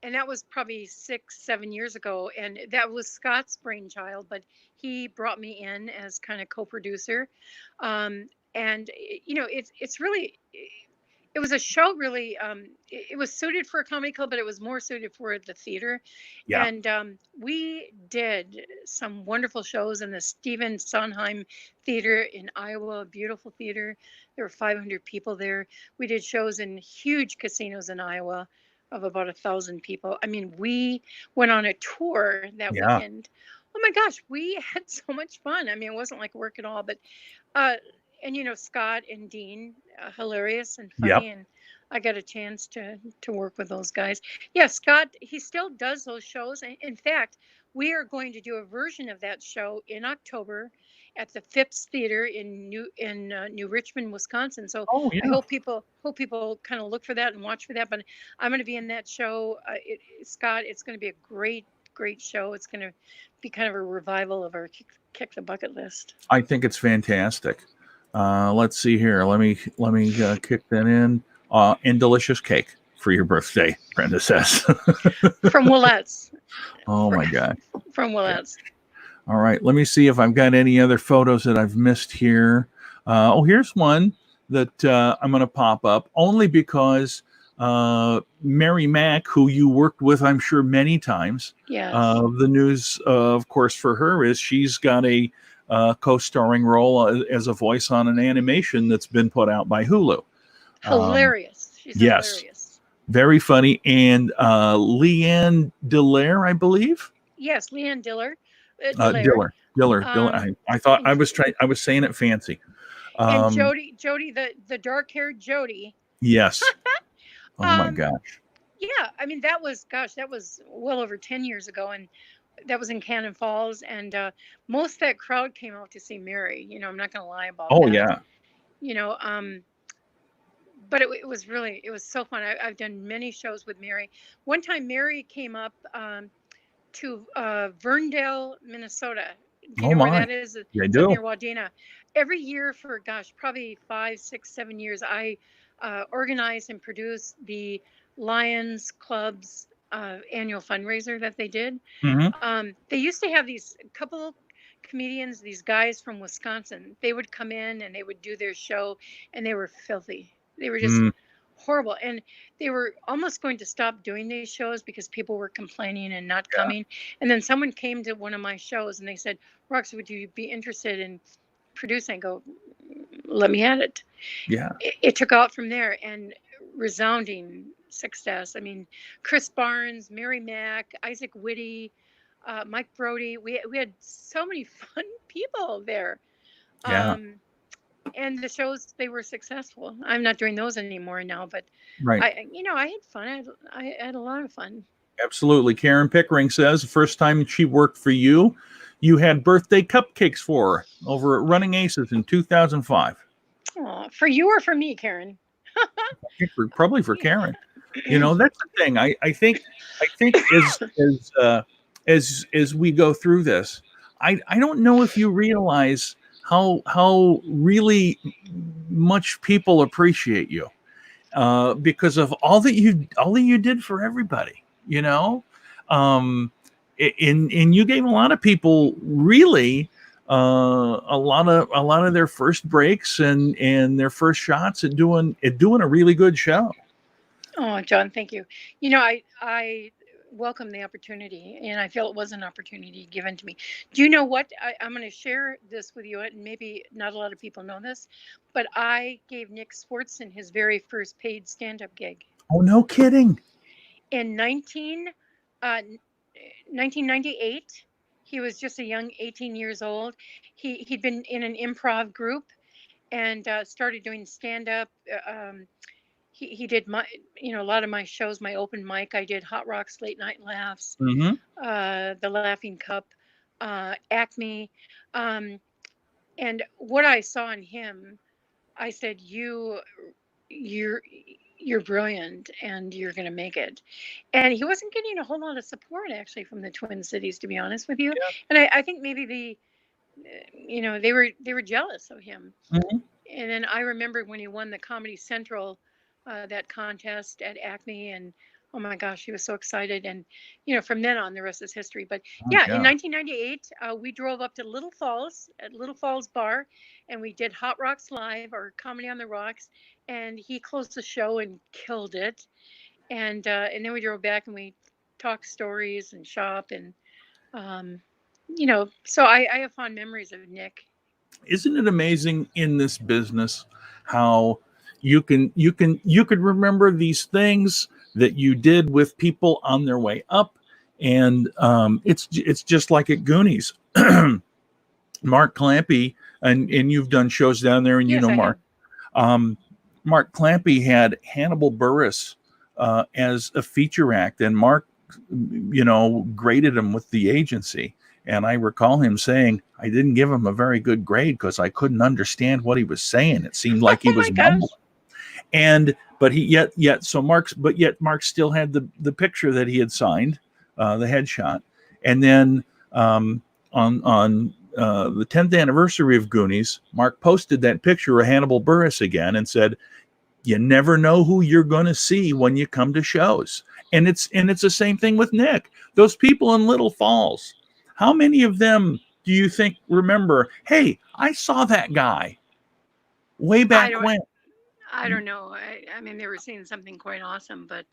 Speaker 2: And that was probably 6, 7 years ago, and that was Scott's brainchild, but he brought me in as kind of co-producer. And it's really, it was a show really. It was suited for a comedy club, but it was more suited for the theater.
Speaker 1: Yeah.
Speaker 2: And we did some wonderful shows in the Stephen Sondheim Theater in Iowa, a beautiful theater. There were 500 people there. We did shows in huge casinos in Iowa of about 1,000 people. I mean, we went on a tour that
Speaker 1: Yeah.
Speaker 2: weekend. Oh my gosh, we had so much fun. I mean, it wasn't like work at all, but uh, and Scott and Dean, hilarious and
Speaker 1: Yep.
Speaker 2: funny, and I got a chance to work with those guys. Yeah, Scott, he still does those shows. In fact, we are going to do a version of that show in October at the Phipps Theater in New Richmond, Wisconsin. So
Speaker 1: Oh
Speaker 2: I
Speaker 1: yeah.
Speaker 2: hope people kind of look for that and watch for that. But I'm going to be in that show. Scott, it's going to be a great show. It's going to be kind of a revival of our kick the bucket list.
Speaker 1: I think it's fantastic. Let's see here. Let me kick that in. And delicious cake for your birthday, Brenda says.
Speaker 2: From Willette's.
Speaker 1: Oh my God.
Speaker 2: From
Speaker 1: Yeah.
Speaker 2: Willette's.
Speaker 1: All right. Let me see if I've got any other photos that I've missed here. Here's one that I'm going to pop up only because Mary Mack, who you worked with, I'm sure, many times.
Speaker 2: Yes.
Speaker 1: The news, of course, for her is she's got a co-starring role as a voice on an animation that's been put out by Hulu.
Speaker 2: Hilarious. She's
Speaker 1: yes.
Speaker 2: hilarious.
Speaker 1: Very funny. And Leanne Diller, I believe.
Speaker 2: Yes, Leanne Diller.
Speaker 1: Diller. I thought I was saying it fancy.
Speaker 2: And Jody, the dark-haired Jody.
Speaker 1: Yes. Oh my gosh.
Speaker 2: Yeah, I mean that was well over 10 years ago, and that was in Cannon Falls, and most of that crowd came out to see Mary. You know, I'm not going to lie about that.
Speaker 1: Oh yeah.
Speaker 2: You know, but it was so fun. I've done many shows with Mary. One time Mary came up to Verndale, Minnesota. Do you know where that is?
Speaker 1: Yeah, I
Speaker 2: it's
Speaker 1: do.
Speaker 2: Up near Wadena. Every year for probably 5, 6, 7 years, I organized and produced the Lions Club's annual fundraiser that they did.
Speaker 1: Mm-hmm.
Speaker 2: They used to have these couple comedians, these guys from Wisconsin. They would come in and they would do their show, and they were filthy. They were just horrible, and they were almost going to stop doing these shows because people were complaining and not coming. And then someone came to one of my shows and they said, "Rox, would you be interested in producing?" I go, "Let me at it."
Speaker 1: Yeah.
Speaker 2: It took out from there, and resounding success. I mean, Chris Barnes, Mary Mack, Isaac Whitty, Mike Brody. We had so many fun people there.
Speaker 1: Yeah.
Speaker 2: And the shows, they were successful. I'm not doing those anymore now, but
Speaker 1: right.
Speaker 2: I had fun. I had a lot of fun.
Speaker 1: Absolutely. Karen Pickering says the first time she worked for you, you had birthday cupcakes for her over at Running Aces in 2005.
Speaker 2: Oh, for you or for me, Karen?
Speaker 1: Probably for Karen. You know, that's the thing. I think as we go through this, I don't know if you realize how really much people appreciate you because of all that you did for everybody, you know. And you gave a lot of people really a lot of their first breaks and their first shots at doing a really good show.
Speaker 2: Oh, John, thank you. You know, I welcome the opportunity, and I feel it was an opportunity given to me. Do you know what? I'm going to share this with you, and maybe not a lot of people know this, but I gave Nick Swartzen his very first paid stand-up gig.
Speaker 1: Oh, no kidding.
Speaker 2: In 1998, he was just a young 18 years old. He'd been in an improv group and started doing stand-up. He did a lot of my shows, my open mic. I did Hot Rock's Late Night Laughs, The Laughing Cup, Acme. And what I saw in him, I said, you're brilliant and you're going to make it. And he wasn't getting a whole lot of support actually from the Twin Cities, to be honest with you. Yeah. And I think maybe they were jealous of him. And then I remember when he won the Comedy Central, that contest at Acme, and oh my gosh, he was so excited. And from then on, the rest is history. But in 1998, we drove up to Little Falls at Little Falls Bar, and we did Hot Rocks Live, or Comedy on the Rocks, and he closed the show and killed it. And then we drove back and we talked stories and shop, and so I have fond memories of Nick.
Speaker 1: Isn't it amazing in this business how you could remember these things that you did with people on their way up, and it's just like at Goonies. Mark Clampy, and you've done shows down there, and
Speaker 2: yes,
Speaker 1: Mark. Mark Clampy had Hannibal Buress as a feature act, and Mark, graded him with the agency. And I recall him saying, I didn't give him a very good grade because I couldn't understand what he was saying. It seemed like he
Speaker 2: Oh
Speaker 1: was
Speaker 2: my gosh.
Speaker 1: mumbling. Yet Mark still had the picture that he had signed, the headshot. And then on the 10th anniversary of Goonies, Mark posted that picture of Hannibal Buress again and said, you never know who you're going to see when you come to shows. And it's the same thing with Nick. Those people in Little Falls, how many of them do you think remember, hey, I saw that guy way back when?
Speaker 2: I don't know. I mean, they were seeing something quite awesome, but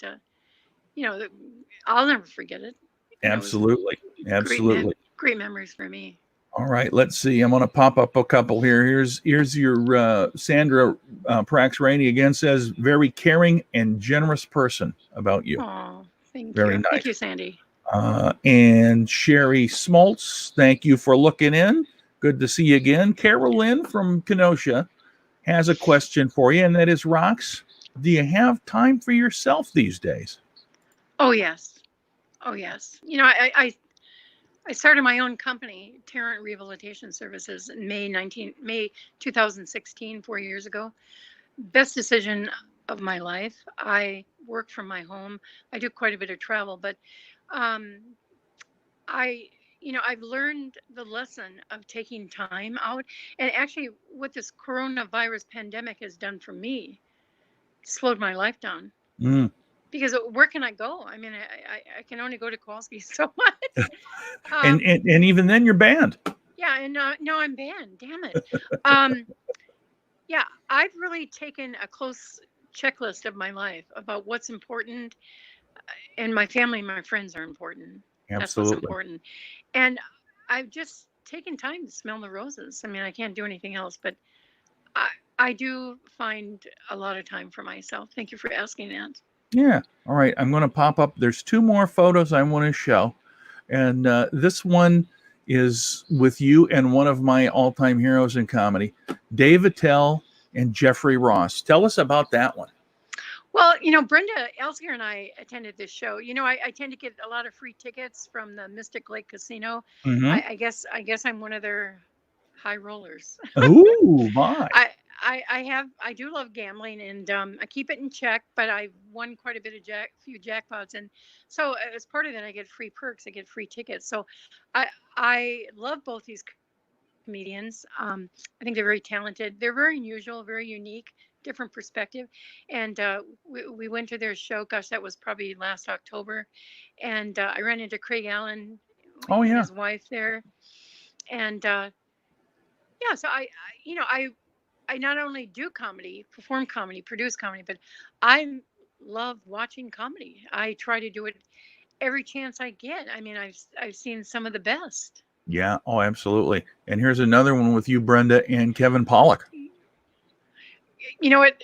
Speaker 2: I'll never forget it.
Speaker 1: Absolutely. Absolutely.
Speaker 2: Great memories for me.
Speaker 1: All right, let's see. I'm going to pop up a couple here. Here's your Sandra Prax Rainey again says, very caring and generous person about you.
Speaker 2: Oh, thank
Speaker 1: Very
Speaker 2: you.
Speaker 1: nice.
Speaker 2: Thank you, Sandy.
Speaker 1: And Sherry Smoltz, thank you for looking in. Good to see you again. Carolyn from Kenosha has a question for you, and that is, Rox, do you have time for yourself these days?
Speaker 2: Oh, yes. Oh, yes. I started my own company, Tarrant Rehabilitation Services, in May 2016, 4 years ago. Best decision of my life. I work from my home. I do quite a bit of travel, but um, I've learned the lesson of taking time out. And actually, what this coronavirus pandemic has done for me, slowed my life down.
Speaker 1: Mm.
Speaker 2: Because where can I go? I mean, I can only go to Kowalski so much.
Speaker 1: And even then, you're banned.
Speaker 2: Yeah, and no, I'm banned. Damn it. Yeah, I've really taken a close checklist of my life about what's important, and my family and my friends are important. That's what's
Speaker 1: Absolutely.
Speaker 2: important. And I've just taken time to smell the roses. I mean, I can't do anything else, but I do find a lot of time for myself. Thank you for asking that.
Speaker 1: Yeah. All right. I'm going to pop up. There's two more photos I want to show. And this one is with you and one of my all-time heroes in comedy, Dave Attell and Jeffrey Ross. Tell us about that one.
Speaker 2: Well, Brenda Elsinger and I attended this show. I tend to get a lot of free tickets from the Mystic Lake Casino.
Speaker 1: Mm-hmm.
Speaker 2: I guess I'm one of their high rollers.
Speaker 1: Ooh, my.
Speaker 2: I do love gambling, and I keep it in check, but I've won quite a bit of few jackpots, and so as part of that, I get free perks. I get free tickets. So I love both these comedians. I think they're very talented. They're very unusual, very unique, different perspective. And we went to their show. Gosh, that was probably last October, and I ran into Craig Allen and his wife there, and yeah. So I not only do comedy, perform comedy, produce comedy, but I love watching comedy. I try to do it every chance I get. I mean, I've seen some of the best.
Speaker 1: Yeah. Oh, absolutely. And here's another one with you, Brenda, and Kevin Pollak.
Speaker 2: You know what?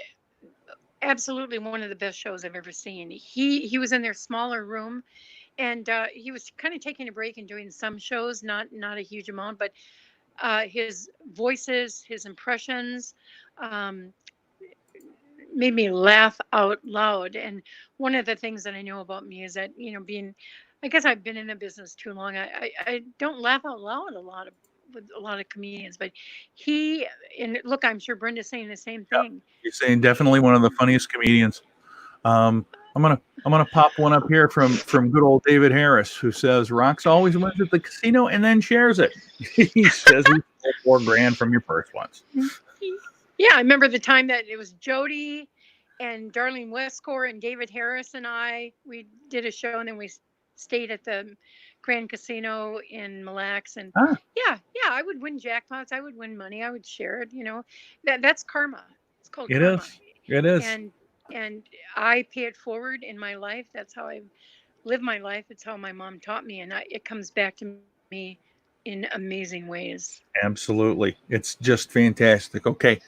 Speaker 2: Absolutely one of the best shows I've ever seen. He was in their smaller room, and he was kind of taking a break and doing some shows, not a huge amount, but his voices, his impressions, um, made me laugh out loud. And one of the things that I know about me is that, I guess I've been in the business too long. I don't laugh out loud with a lot of comedians, but and look, I'm sure Brenda's saying the same thing.
Speaker 1: You're saying definitely one of the funniest comedians. I'm gonna pop one up here from good old David Harris, who says Rox always wins at the casino and then shares it. He says he stole $4,000 from your purse once.
Speaker 2: Yeah, I remember the time that it was Jody and Darlene Westcore and David Harris and we did a show, and then we stayed at the Grand Casino in Mille Lacs, and yeah, I would win jackpots, I would win money, I would share it. That's karma. It's called karma.
Speaker 1: It is.
Speaker 2: And I pay it forward in my life. That's how I live my life. It's how my mom taught me, and it comes back to me in amazing ways.
Speaker 1: Absolutely. It's just fantastic. Okay.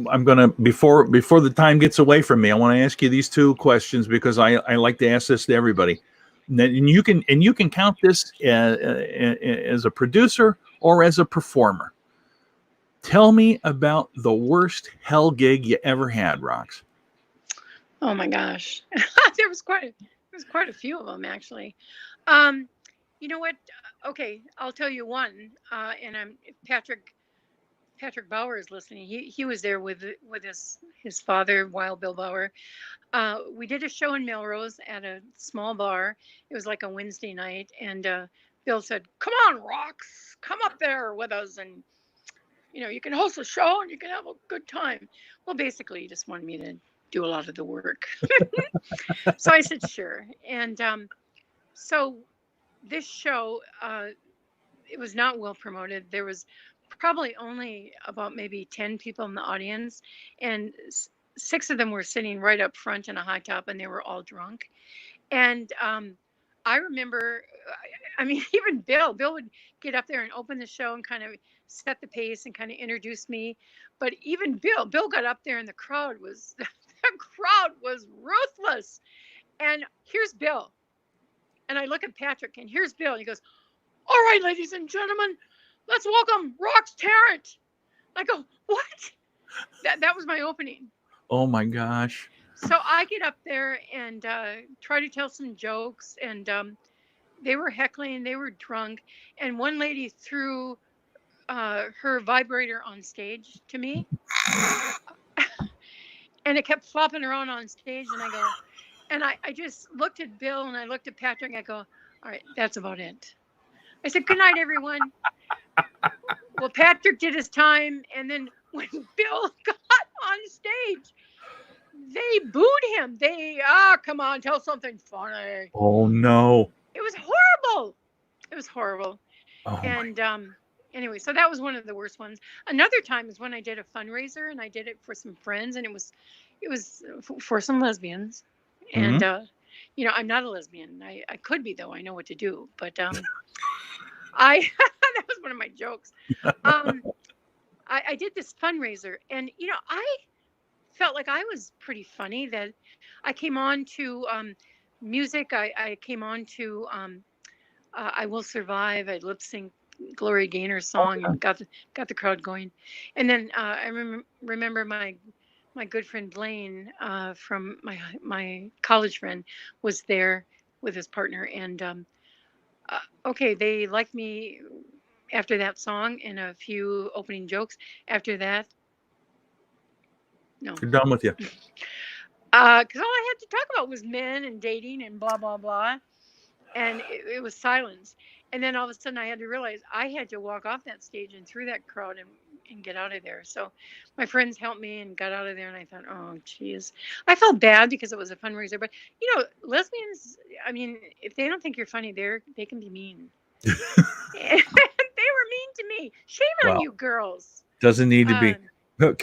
Speaker 1: I'm going to, before the time gets away from me, I want to ask you these two questions because I like to ask this to everybody. And you can count this as a producer or as a performer. Tell me about the worst hell gig you ever had, Rox.
Speaker 2: Oh my gosh, there was quite a few of them actually. Um, you know what? Okay, I'll tell you one. And I'm if Patrick Bauer is listening. He was there with his father, Wild Bill Bauer. We did a show in Melrose at a small bar. It was like a Wednesday night, and Bill said, "Come on, Rox, come up there with us, and you can host a show and you can have a good time." Well, basically, he just wanted me to do a lot of the work. So I said, "Sure." And so this show, it was not well promoted. There was probably only about maybe 10 people in the audience, and six of them were sitting right up front in a high top, and they were all drunk. And I remember, I mean, even Bill would get up there and open the show and kind of set the pace and kind of introduce me. But even Bill got up there, and the crowd was the crowd was ruthless. And here's Bill, and I look at Patrick, and here's Bill, and he goes, "All right, ladies and gentlemen, let's welcome Rox Tarrant." I go, "What?" That was my opening.
Speaker 1: Oh my gosh.
Speaker 2: So I get up there and try to tell some jokes, and they were heckling, they were drunk, and one lady threw her vibrator on stage to me, and it kept flopping around on stage, and I just looked at Bill and I looked at Patrick, and I go, "All right, that's about it." I said, "Good night, everyone." Well, Patrick did his time, and then when Bill got on stage, they booed him. Come on, tell something funny.
Speaker 1: Oh no.
Speaker 2: It was horrible. It was horrible.
Speaker 1: Oh my.
Speaker 2: And anyway, so that was one of the worst ones. Another time is when I did a fundraiser, and I did it for some friends, and it was for some lesbians.
Speaker 1: Hmm.
Speaker 2: And I'm not a lesbian. I could be, though. I know what to do, but I that was one of my jokes. Um, I did this fundraiser, and I felt like I was pretty funny. That I came on to music. I came on to "I Will Survive." I lip sync Gloria Gaynor's
Speaker 1: Oh
Speaker 2: song
Speaker 1: yeah.
Speaker 2: and got the crowd going. And then I remember my good friend Blaine, from my college friend, was there with his partner, and okay, they liked me after that song and a few opening jokes. After that, no,
Speaker 1: We're done with you.
Speaker 2: because all I had to talk about was men and dating and blah blah blah, and it was silence. And then all of a sudden, I had to realize I had to walk off that stage and through that crowd and get out of there. So my friends helped me and got out of there, and I thought, oh, geez, I felt bad because it was a fundraiser. But lesbians, I mean, if they don't think you're funny, they can be mean. They were mean to me. Shame on
Speaker 1: Well,
Speaker 2: you, girls.
Speaker 1: doesn't need to be.
Speaker 2: Um,
Speaker 1: Oh,
Speaker 2: no,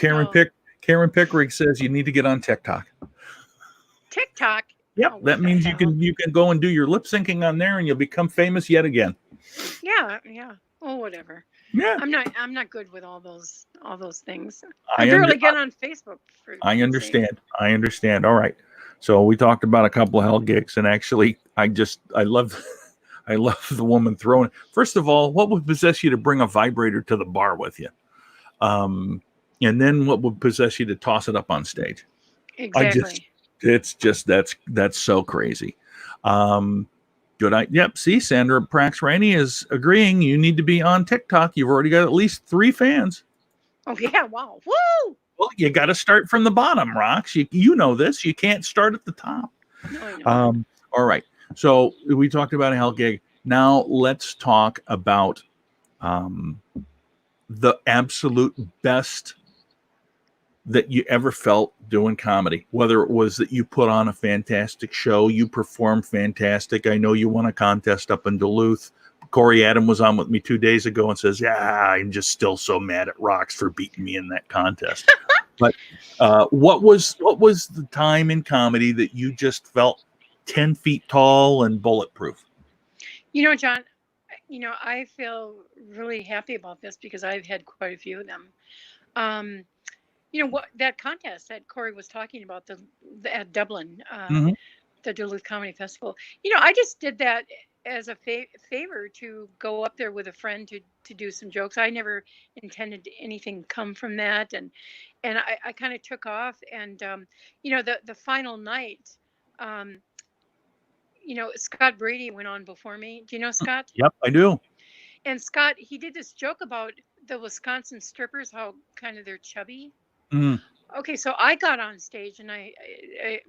Speaker 1: Karen Pickering says you need to get on TikTok.
Speaker 2: TikTok.
Speaker 1: Yep,
Speaker 2: Oh, what
Speaker 1: that
Speaker 2: the
Speaker 1: means
Speaker 2: hell?
Speaker 1: you can go and do your lip syncing on there, and you'll become famous yet again.
Speaker 2: Yeah, yeah. Oh, whatever.
Speaker 1: Yeah,
Speaker 2: I'm not good with all those things. I
Speaker 1: I under
Speaker 2: barely get on Facebook, for
Speaker 1: I
Speaker 2: Pete's sake.
Speaker 1: understand. I understand. All right. So we talked about a couple of hell gigs, and actually, I love I love the woman throwing. First of all, what would possess you to bring a vibrator to the bar with you? Um, and then what would possess you to toss it up on stage? I just,
Speaker 2: Exactly.
Speaker 1: it's just that's so crazy. Um, Good. Yep. See, Sandra Prax Rainey is agreeing. You need to be on TikTok. You've already got at least 3 fans.
Speaker 2: Oh yeah, wow. Woo!
Speaker 1: Well, you got to start from the bottom, Rox. You know this. You can't start at the top.
Speaker 2: No, I know.
Speaker 1: All right. So we talked about a hell gig. Now let's talk about um, the absolute best that you ever felt doing comedy, whether it was that you put on a fantastic show, you performed fantastic. I know you won a contest up in Duluth. Corey Adam was on with me 2 days ago and says, "Yeah, I'm just still so mad at Rox for beating me in that contest." But what was the time in comedy that you just felt 10 feet tall and bulletproof?
Speaker 2: John, I feel really happy about this because I've had quite a few of them. Um, what that contest that Corey was talking about, the at Dublin,
Speaker 1: Mm-hmm.
Speaker 2: the Duluth Comedy Festival. I just did that as a favor to go up there with a friend to do some jokes. I never intended anything come from that, and I kind of took off, and the final night, um, Scott Brady went on before me. Do you know Scott?
Speaker 1: Yep, I do.
Speaker 2: And Scott, he did this joke about the Wisconsin strippers, how kind of they're chubby.
Speaker 1: Mm.
Speaker 2: Okay, so I got on stage and I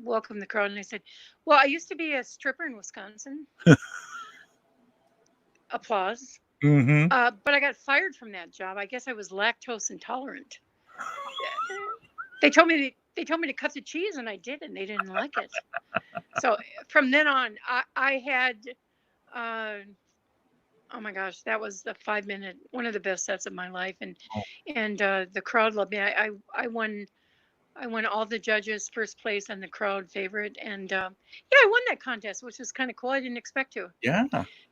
Speaker 2: welcomed the crowd and I said, "Well, I used to be a stripper in Wisconsin." Applause.
Speaker 1: Hmm.
Speaker 2: But I got fired from that job. I guess I was lactose intolerant. They told me to cut the cheese, and I did, and they didn't like it. So from then on, I had, uh, oh my gosh, that was the 5 minute, one of the best sets of my life, and the crowd loved me. I won all the judges first place and the crowd favorite, and yeah, I won that contest, which was kind of cool. I didn't expect to,
Speaker 1: Yeah.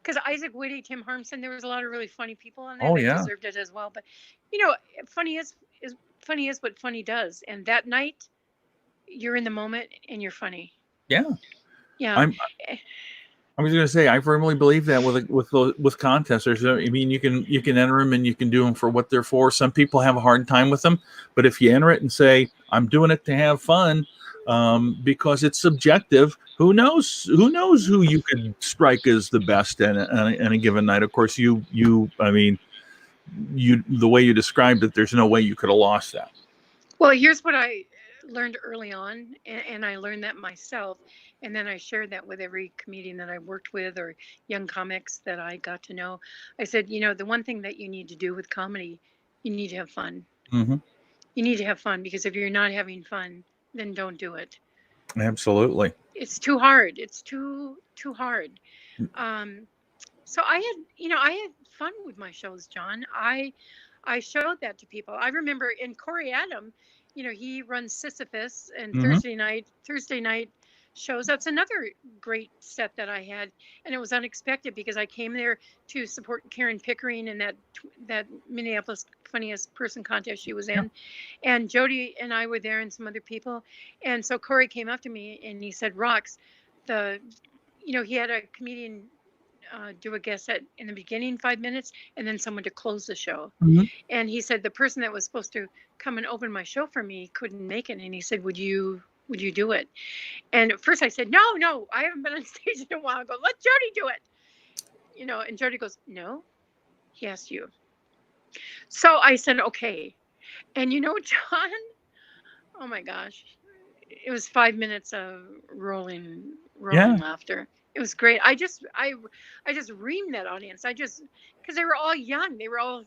Speaker 2: because Isaac Whitty, Tim Harmson, there was a lot of really funny people on there
Speaker 1: Oh,
Speaker 2: that
Speaker 1: yeah.
Speaker 2: deserved it as well. But you know, funny is what funny does. And that night, you're in the moment and you're funny.
Speaker 1: Yeah.
Speaker 2: Yeah.
Speaker 1: I'm I was going to say, I firmly believe that with contests, I mean, you can enter them and you can do them for what they're for. Some people have a hard time with them, but if you enter it and say, "I'm doing it to have fun," because it's subjective, who knows? Who knows who you could strike as the best in a given night? Of course, I mean, the way you described it, there's no way you could have lost that.
Speaker 2: Well, here's what I learned early on, and I learned that myself, and then I shared that with every comedian that I worked with or young comics that I got to know. I said, the one thing that you need to do with comedy, you need to have fun.
Speaker 1: Hmm.
Speaker 2: You need to have fun, because if you're not having fun, then don't do it.
Speaker 1: Absolutely.
Speaker 2: It's too hard. It's too hard. Um, so I had fun with my shows, John. I showed that to people. I remember in Corey Adam, he runs Sisyphus and
Speaker 1: Hmm.
Speaker 2: Thursday night shows. That's another great set that I had, and it was unexpected because I came there to support Karen Pickering in that Minneapolis Funniest Person contest she was
Speaker 1: Yeah.
Speaker 2: in, and Jody and I were there and some other people, and so Corey came up to me and he said, "Rox, the he had a comedian do a guest set in the beginning 5 minutes and then someone to close the show,
Speaker 1: Hmm.
Speaker 2: and he said the person that was supposed to come and open my show for me couldn't make it, and he said, would you do it?" And at first I said, no, I haven't been on stage in a while. I go, "Let Jody do it." And Jody goes, "No, he asked you." So I said, "Okay." And John, oh my gosh, it was 5 minutes of rolling
Speaker 1: Yeah.
Speaker 2: laughter. It was great. I just reamed that audience. Because they were all young. They were all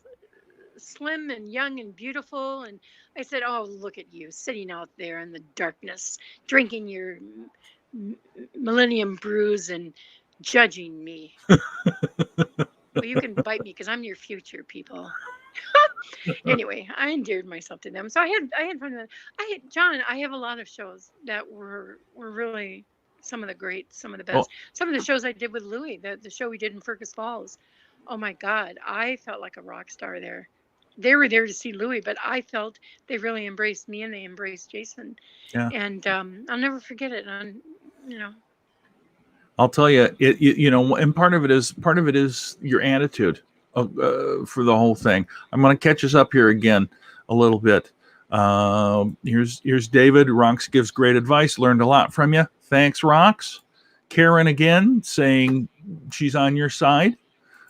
Speaker 2: slim and young and beautiful. And I said, "Oh, look at you sitting out there in the darkness, drinking your Millennium brews and judging me. Well, you can bite me because I'm your future, people." Anyway, I endeared myself to them, so I had fun with it. John. I have a lot of shows that were really some of the great, some of the
Speaker 1: Well,
Speaker 2: best. Some of the shows I did with Louie, the show we did in Fergus Falls. Oh my God, I felt like a rock star there. They were there to see Louie, but I felt they really embraced me and they embraced Jason,
Speaker 1: yeah.
Speaker 2: and I'll never forget it. And you know,
Speaker 1: I'll tell you, and part of it is your attitude for the whole thing. I'm going to catch us up here again a little bit. Here's David. Rox gives great advice. Learned a lot from you. Thanks, Rox. Karen again saying she's on your side.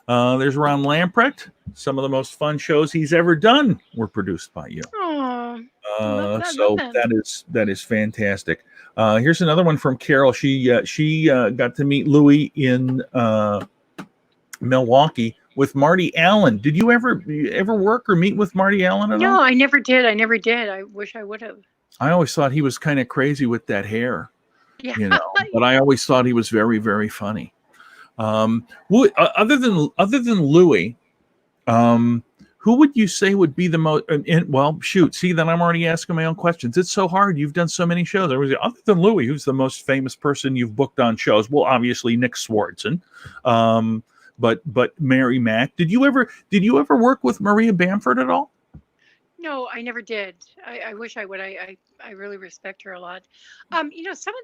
Speaker 1: There's Ron Lamprecht. Some of the most fun shows he's ever done were produced by you.
Speaker 2: oh, love that, love
Speaker 1: So
Speaker 2: that.
Speaker 1: that is fantastic. Here's another one from Carol. She got to meet Louis in Milwaukee with Marty Allen. Did you ever work or meet with Marty Allen at
Speaker 2: No,
Speaker 1: all?
Speaker 2: I never did. I never did. I wish I would have.
Speaker 1: I always thought he was kind of crazy with that hair,
Speaker 2: Yeah.
Speaker 1: but I always thought he was very, very funny. Other than Louis, who would you say would be the most? Well, shoot, see that I'm already asking my own questions. It's so hard. You've done so many shows. Other than Louis, who's the most famous person you've booked on shows? Well, obviously Nick Swartzen, but Mary Mack. Did you ever work with Maria Bamford at all?
Speaker 2: No, I never did. I wish I would. I really respect her a lot. Some of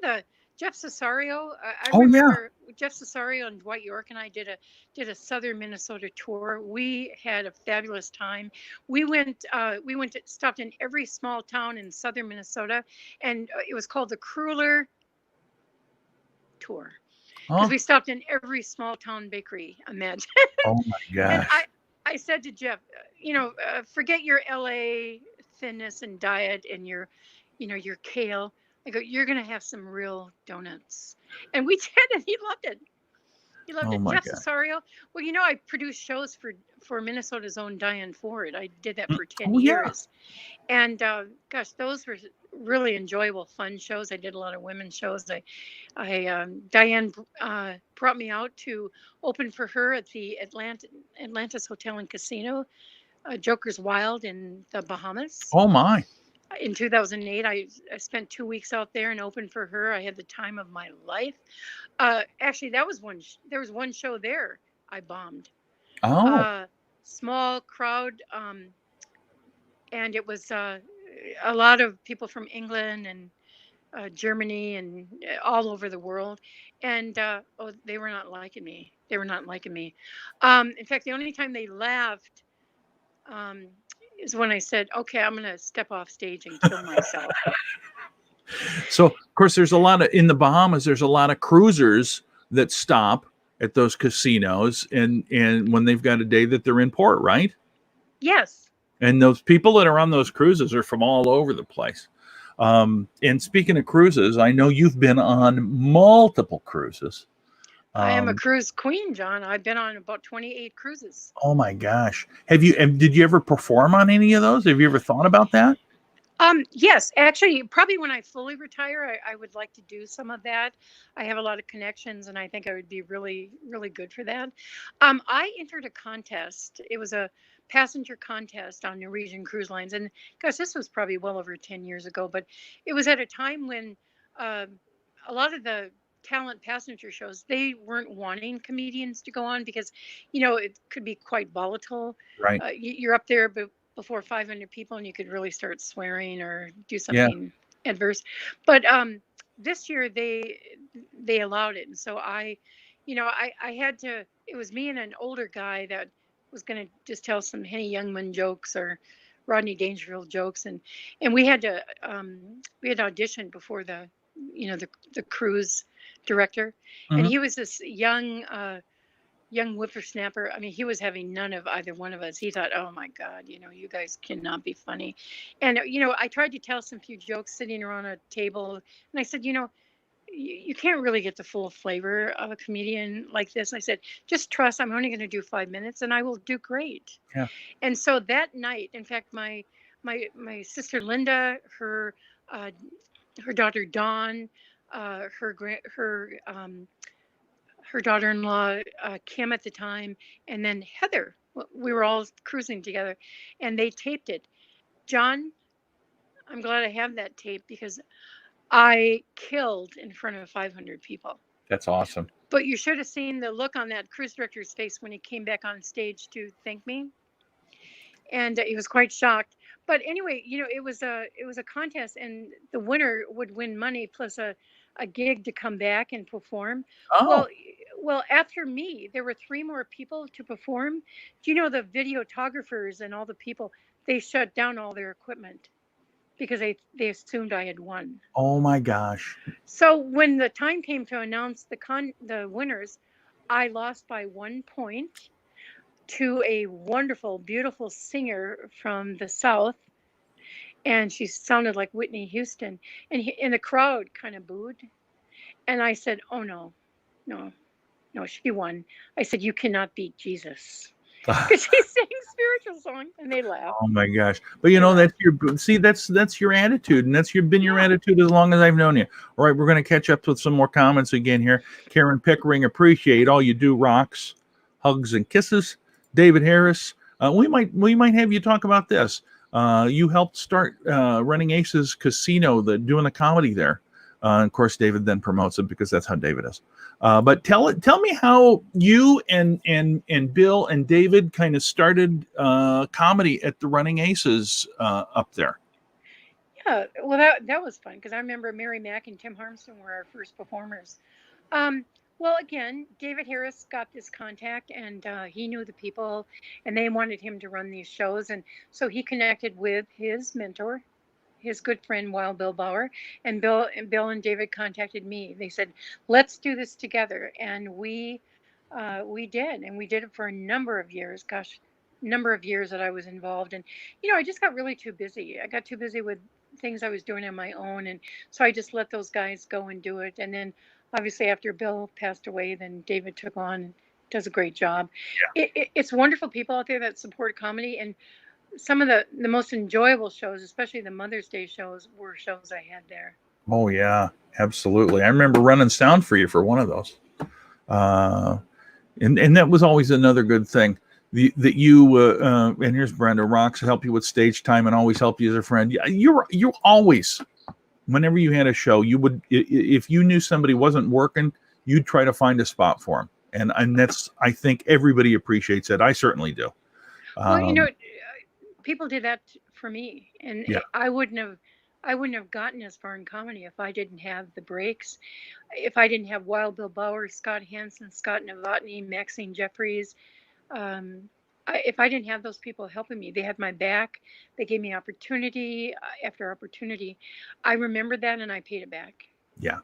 Speaker 2: the Jeff Cesario. I
Speaker 1: Oh yeah,
Speaker 2: remember Jeff Cesario and Dwight York and I did a southern Minnesota tour. We had a fabulous time. Stopped in every small town in southern Minnesota, and it was called the Cruller Tour because
Speaker 1: Huh?
Speaker 2: we stopped in every small town bakery. Imagine.
Speaker 1: Oh my
Speaker 2: And
Speaker 1: gosh.
Speaker 2: I said to Jeff, forget your LA thinness and diet and your kale. I go, you're gonna have some real donuts, and we did, and he loved it. He loved
Speaker 1: Oh
Speaker 2: it.
Speaker 1: my
Speaker 2: Jeff
Speaker 1: God.
Speaker 2: Cesario. Well, I produced shows for Minnesota's own Diane Ford. I did that for 10
Speaker 1: Oh yeah.
Speaker 2: years, and gosh, those were really enjoyable, fun shows. I did a lot of women's shows. Diane brought me out to open for her at the Atlantis Hotel and Casino, Joker's Wild in the Bahamas.
Speaker 1: Oh my.
Speaker 2: In 2008, I spent 2 weeks out there and opened for her. I had the time of my life. Actually, there was one show there I bombed.
Speaker 1: Oh.
Speaker 2: Small crowd, and it was a lot of people from England and Germany and all over the world. And they were not liking me. They were not liking me. In fact, the only time they laughed um, is when I said, "Okay, I'm going to step off stage and kill myself."
Speaker 1: So of course there's a lot of in the Bahamas, there's a lot of cruisers that stop at those casinos and when they've got a day that they're in port, right?
Speaker 2: Yes,
Speaker 1: And those people that are on those cruises are from all over the place. And speaking of cruises, I know you've been on multiple cruises.
Speaker 2: I am a
Speaker 1: Um,
Speaker 2: cruise queen, John. I've been on about 28 cruises.
Speaker 1: oh my gosh. Did you ever perform on any of those? Have you ever thought about that?
Speaker 2: Yes, actually, probably when I fully retire, I would like to do some of that. I have a lot of connections, and I think I would be really, really good for that. I entered a contest. It was a passenger contest on Norwegian Cruise Lines, and gosh, this was probably well over 10 years ago. But it was at a time when uh, a lot of the talent passenger shows they weren't wanting comedians to go on because, it could be quite volatile.
Speaker 1: Right.
Speaker 2: You're up there, but before 500 people and you could really start swearing or do
Speaker 1: Yeah.
Speaker 2: something adverse. But this year they allowed it, and so I had to. It was me and an older guy that was going to just tell some Henny Youngman jokes or Rodney Dangerfield jokes, and we had auditioned before the cruise director, and
Speaker 1: Mhm.
Speaker 2: he was this young whippersnapper. I mean, he was having none of either one of us. He thought, "Oh my God, you guys cannot be funny." And I tried to tell some few jokes sitting around a table, and I said, you can't really get the full flavor of a comedian like this. I said, just trust. I'm only going to do 5 minutes, and I will do great.
Speaker 1: Yeah.
Speaker 2: And so that night, in fact, my sister Linda, uh, her daughter Dawn, her daughter-in-law Kim at the time, and then Heather. We were all cruising together, and they taped it. John, I'm glad I have that tape because I killed in front of 500 people.
Speaker 1: That's awesome.
Speaker 2: But you should have seen the look on that cruise director's face when he came back on stage to thank me, and he was quite shocked. But anyway, it was a contest, and the winner would win money plus a gig to come back and perform. Well,
Speaker 1: Oh.
Speaker 2: after me, there were three more people to perform. Do you know the videographers and all the people? They shut down all their equipment because they assumed I had won.
Speaker 1: Oh my gosh.
Speaker 2: So when the time came to announce the winners, I lost by 1 point to a wonderful, beautiful singer from the South, and she sounded like Whitney Houston, and the crowd kind of booed. And I said, "Oh no, no, no, she won." I said, "You cannot beat Jesus," because she sang spiritual songs, and they laughed.
Speaker 1: Oh my gosh. But
Speaker 2: They
Speaker 1: that's that's your attitude, and that's been your
Speaker 2: Yeah.
Speaker 1: attitude as long as I've known you. All right, we're going to catch up with some more comments again here. Karen Pickering, appreciate all you do, rocks, hugs and kisses. David Harris, we might have you talk about this. You helped start Running Aces Casino, doing the comedy there. Of course, David then promotes it because that's how David is. But tell me how you and Bill and David kind of started comedy at the Running Aces up there.
Speaker 2: Yeah, well, that was fun because I remember Mary Mack and Tim Harmson were our first performers. Um, Well, again, David Harris got this contact, and he knew the people, and they wanted him to run these shows, and so he connected with his mentor, his good friend Wild Bill Bauer, and Bill and David contacted me. They said, "Let's do this together," and we did, and we did it for a number of years. Gosh, number of years that I was involved, and I just got really too busy. I got too busy with things I was doing on my own, and so I just let those guys go and do it. And then, obviously, after Bill passed away, then David took on and does a great job. It's wonderful people out there that support comedy, and some of the most enjoyable shows, especially the Mother's Day shows, were shows I had there.
Speaker 1: Oh yeah, absolutely. I remember running sound for you for one of those. Uh, and that was always another good thing. That you and here's Brenda Rox help you with stage time and always help you as a friend. You always, whenever you had a show, you would, if you knew somebody wasn't working, you'd try to find a spot for them, and that's, I think everybody appreciates it. I certainly do.
Speaker 2: Well,
Speaker 1: Um,
Speaker 2: people did that for me, and
Speaker 1: yeah,
Speaker 2: I wouldn't have gotten as far in comedy if I didn't have the breaks, if I didn't have Wild Bill Bauer, Scott Hansen, Scott Novotny, Maxine Jeffries. Um, if I didn't have those people helping me, they had my back. They gave me opportunity after opportunity. I remember that, and I paid it back.
Speaker 1: yeah.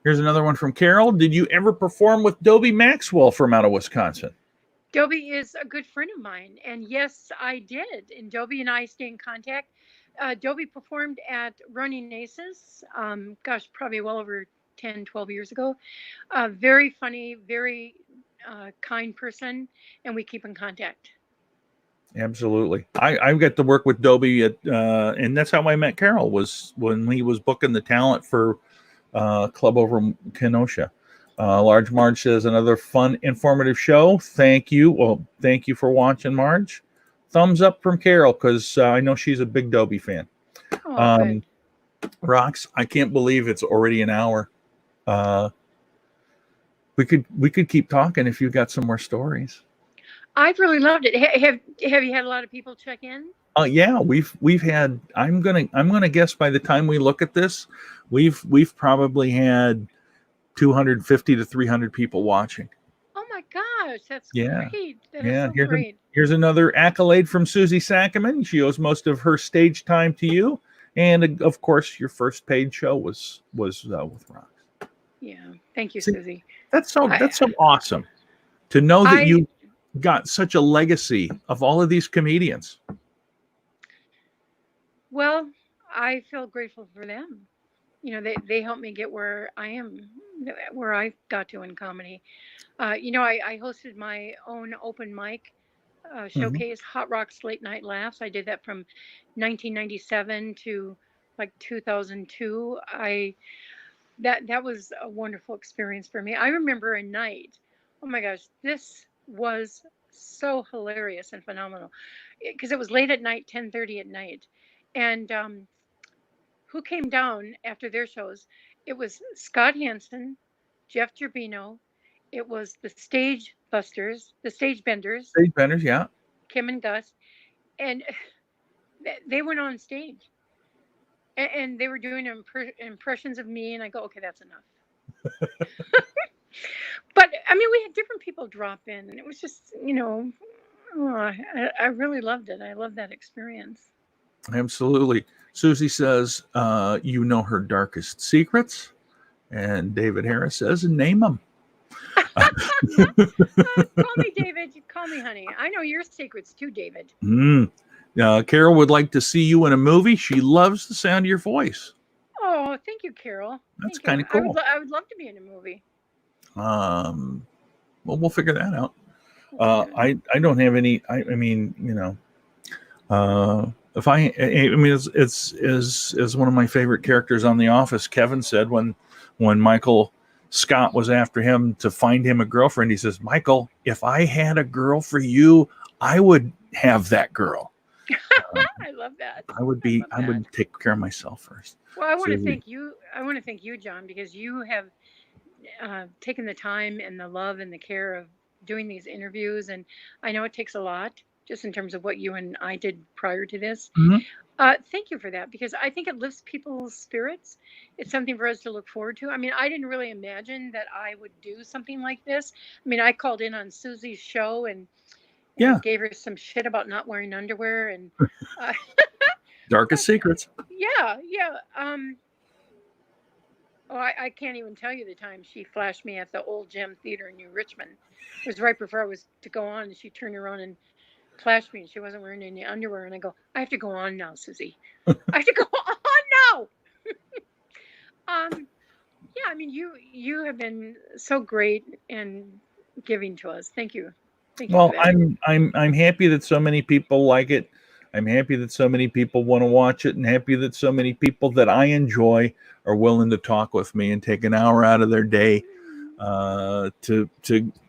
Speaker 1: Here's another one from Carol. Did you ever perform with Dobie Maxwell from out of Wisconsin?
Speaker 2: Dobie is a good friend of mine, and yes, I did. And Dobie and I stay in contact. Dobie performed at Running Aces, gosh, probably well over 10, 12 years ago. Very funny, very kind person, and we keep in contact.
Speaker 1: Absolutely. I got to work with Dobie at, and that's how I met Carol, was when he was booking the talent for club over in Kenosha. Large Marge says, another fun, informative show. Thank you. Well, thank you for watching, Marge. Thumbs up from Carol, because I know she's a big Dobie fan.
Speaker 2: Oh, good.
Speaker 1: Rox, I can't believe it's already an hour. Uh, we could keep talking if you got some more stories.
Speaker 2: I've really loved it. Have you had a lot of people check in?
Speaker 1: Yeah, we've had. I'm gonna guess by the time we look at this, we've probably had 250 to 300 people watching.
Speaker 2: Oh my gosh, that's
Speaker 1: Yeah,
Speaker 2: great. That is
Speaker 1: yeah.
Speaker 2: so great.
Speaker 1: Here's another accolade from Susie Sackerman. She owes most of her stage time to you, and of course, your first paid show was with Rox.
Speaker 2: Yeah. Thank you,
Speaker 1: See,
Speaker 2: Susie.
Speaker 1: that's so awesome to know that
Speaker 2: I
Speaker 1: you got such a legacy of all of these comedians.
Speaker 2: Well, I feel grateful for them. They helped me get where I am, where I got to in comedy. I hosted my own open mic
Speaker 1: Mhm.
Speaker 2: showcase, Hot Rocks Late Night Laughs. I did that from 1997 to like 2002. That was a wonderful experience for me. I remember a night. Oh my gosh, this was so hilarious and phenomenal because it was late at night, 10:30 at night, and who came down after their shows? It was Scott Hansen, Jeff Gerbino. It was the Stage Busters, the Stage Benders,
Speaker 1: Stage benders, yeah.
Speaker 2: Kim and Gus, and they went on stage and they were doing impressions of me, and I go, okay, that's enough. But I mean, we had different people drop in, and it was just, oh, I really loved it. I loved that experience.
Speaker 1: Absolutely. Susie says, you know her darkest secrets. And David Harris says, name them.
Speaker 2: Call me David. Call me honey. I know your secrets too, David.
Speaker 1: Carol would like to see you in a movie. She loves the sound of your voice.
Speaker 2: Oh, thank you, Carol.
Speaker 1: That's
Speaker 2: Thank you.
Speaker 1: kind of cool.
Speaker 2: I would love to be in a movie.
Speaker 1: Well, we'll figure that out.
Speaker 2: Okay.
Speaker 1: I don't have any. I mean, if I mean, it's as one of my favorite characters on The Office. Kevin said when Michael Scott was after him to find him a girlfriend, he says, "Michael, if I had a girl for you, I would have that girl.
Speaker 2: I love that. I love
Speaker 1: I
Speaker 2: that.
Speaker 1: would take care of myself first."
Speaker 2: Well, I want to
Speaker 1: Susie,
Speaker 2: thank you. I want to thank you, John, because you have taken the time and the love and the care of doing these interviews. And I know it takes a lot. just in terms of what you and I did prior to this.
Speaker 1: Mhm.
Speaker 2: Thank you for that, because I think it lifts people's spirits. It's something for us to look forward to. I mean, I didn't really imagine that I would do something like this. I mean, I called in on Susie's show
Speaker 1: Yeah,
Speaker 2: and gave her some shit about not wearing underwear, and uh,
Speaker 1: darkest secrets.
Speaker 2: yeah, yeah. Oh, I can't even tell you the time she flashed me at the Old Gem Theater in New Richmond. It was right before I was to go on, and she turned around and flashed me, and she wasn't wearing any underwear. And I go, I have to go on now, Susie. I have to go on now. Yeah, I mean, you have been so great and giving to us. Thank you for
Speaker 1: Well,
Speaker 2: that.
Speaker 1: I'm happy that so many people like it. I'm happy that so many people want to watch it, and happy that so many people that I enjoy are willing to talk with me and take an hour out of their day to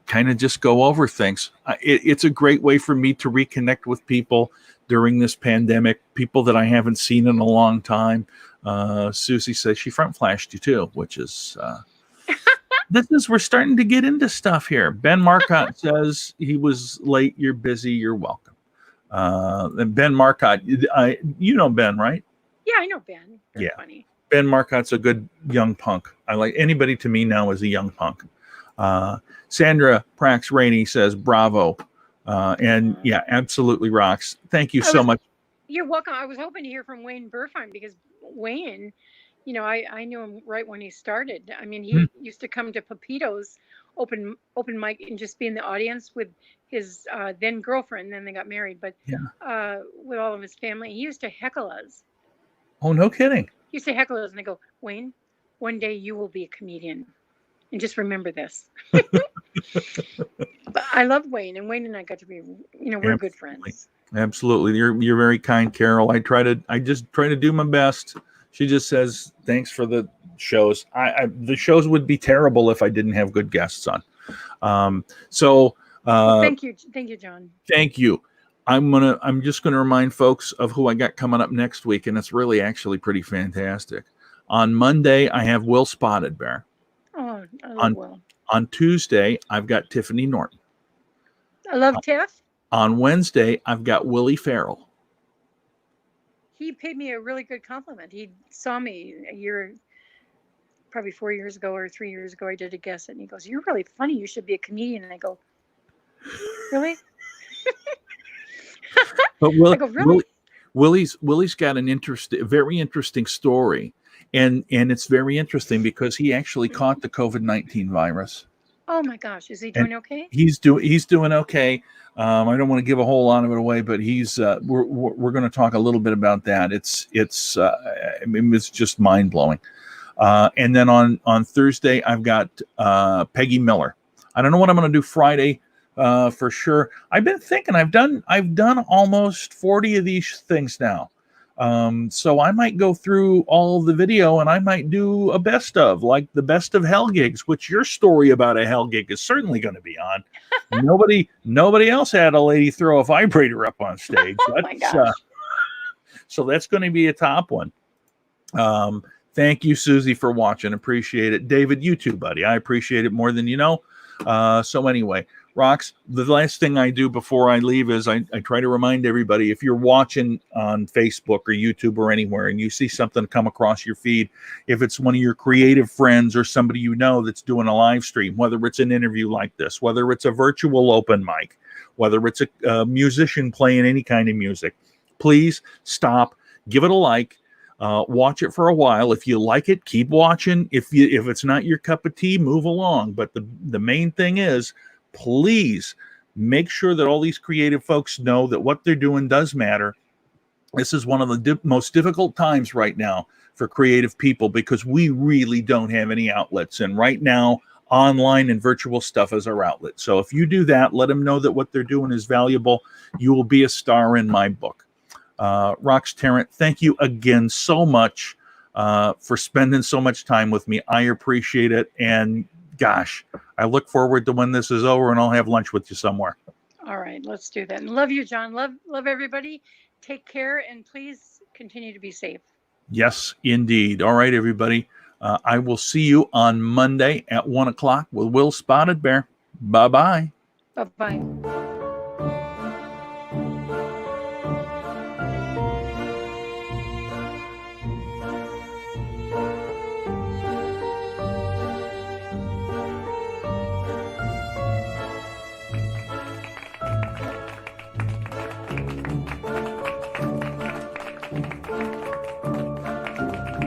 Speaker 1: kind of just go over things. It's a great way for me to reconnect with people during this pandemic, people that I haven't seen in a long time. Susie says she front flashed you too, which is we're starting to get into stuff here. Ben Marcotte says he was late. You're busy. You're welcome. And Ben Marcotte, you know Ben, right?
Speaker 2: Yeah, I know Ben. Very
Speaker 1: Yeah.
Speaker 2: funny.
Speaker 1: Ben Marcotte's a good young punk. I like anybody to me now is a young punk. Sandra Prax Rainey says bravo. And yeah, absolutely rocks. Thank you so much.
Speaker 2: You're welcome. I was hoping to hear from Wayne Burfine, because Wayne, I knew him right when he started. I mean,
Speaker 1: Hmm.
Speaker 2: he used to come to Pepito's open mic and just be in the audience with his then girlfriend. Then they got married, but
Speaker 1: Yeah.
Speaker 2: with all of his family, he used to heckle us.
Speaker 1: Oh, no kidding.
Speaker 2: He used to heckle us, and I go, Wayne, one day you will be a comedian, and just remember this. But I love Wayne, and Wayne and I got to be, we're good
Speaker 1: Absolutely.
Speaker 2: friends.
Speaker 1: Absolutely. You're very kind, Carol. I just try to do my best. She just says thanks for the shows. The shows would be terrible if I didn't have good guests on. So
Speaker 2: Well, thank you, John.
Speaker 1: thank you. I'm just gonna remind folks of who I got coming up next week, and it's really actually pretty fantastic. On Monday, I have Will Spotted Bear.
Speaker 2: Oh, I love
Speaker 1: On
Speaker 2: Will.
Speaker 1: on Tuesday, I've got Tiffany Norton.
Speaker 2: I love Tiff.
Speaker 1: On Wednesday, I've got Willie Farrell.
Speaker 2: He paid me a really good compliment. He saw me a year, probably 4 years ago or 3 years ago. I did a guest, and he goes, "You're really funny. You should be a comedian." And I go, "Really?"
Speaker 1: But
Speaker 2: I go, "Really?"
Speaker 1: Willie's got very interesting story, and it's very interesting because he actually caught the COVID-19 virus,
Speaker 2: Oh my gosh, is he
Speaker 1: and
Speaker 2: doing okay?
Speaker 1: he's doing okay. I don't want to give a whole lot of it away, but we're going to talk a little bit about that. I mean, it's just mind blowing. And then on Thursday, I've got Peggy Miller. I don't know what I'm going to do Friday for sure. I've been thinking I've done almost 40 of these things now. So I might go through all the video and I might do a best of, like the best of hell gigs, which your story about a hell gig is certainly going to be on. Nobody else had a lady throw a vibrator up on stage.
Speaker 2: Oh my gosh.
Speaker 1: So that's going to be a top one. Thank you, Susie, for watching. Appreciate it. David, you too, buddy. I appreciate it more than you know. So anyway, Rox, the last thing I do before I leave is I try to remind everybody, if you're watching on Facebook or YouTube or anywhere and you see something come across your feed, if it's one of your creative friends or somebody you know that's doing a live stream, whether it's an interview like this, whether it's a virtual open mic, whether it's a musician playing any kind of music, please stop, give it a like. Watch it for a while. If you like it, keep watching. If it's not your cup of tea, move along. But the main thing is, please make sure that all these creative folks know that what they're doing does matter. This is one of the most difficult times right now for creative people because we really don't have any outlets. And right now, online and virtual stuff is our outlet. So if you do that, let them know that what they're doing is valuable. You will be a star in my book. Rox Tarrant, thank you again so much for spending so much time with me. I appreciate it. And gosh, I look forward to when this is over and I'll have lunch with you somewhere.
Speaker 2: All right, let's do that. And love you, John. Love everybody. Take care, and please continue to be safe.
Speaker 1: Yes, indeed. All right, everybody. I will see you on Monday at 1:00 with Will Spotted Bear. Bye-bye.
Speaker 2: Bye-bye.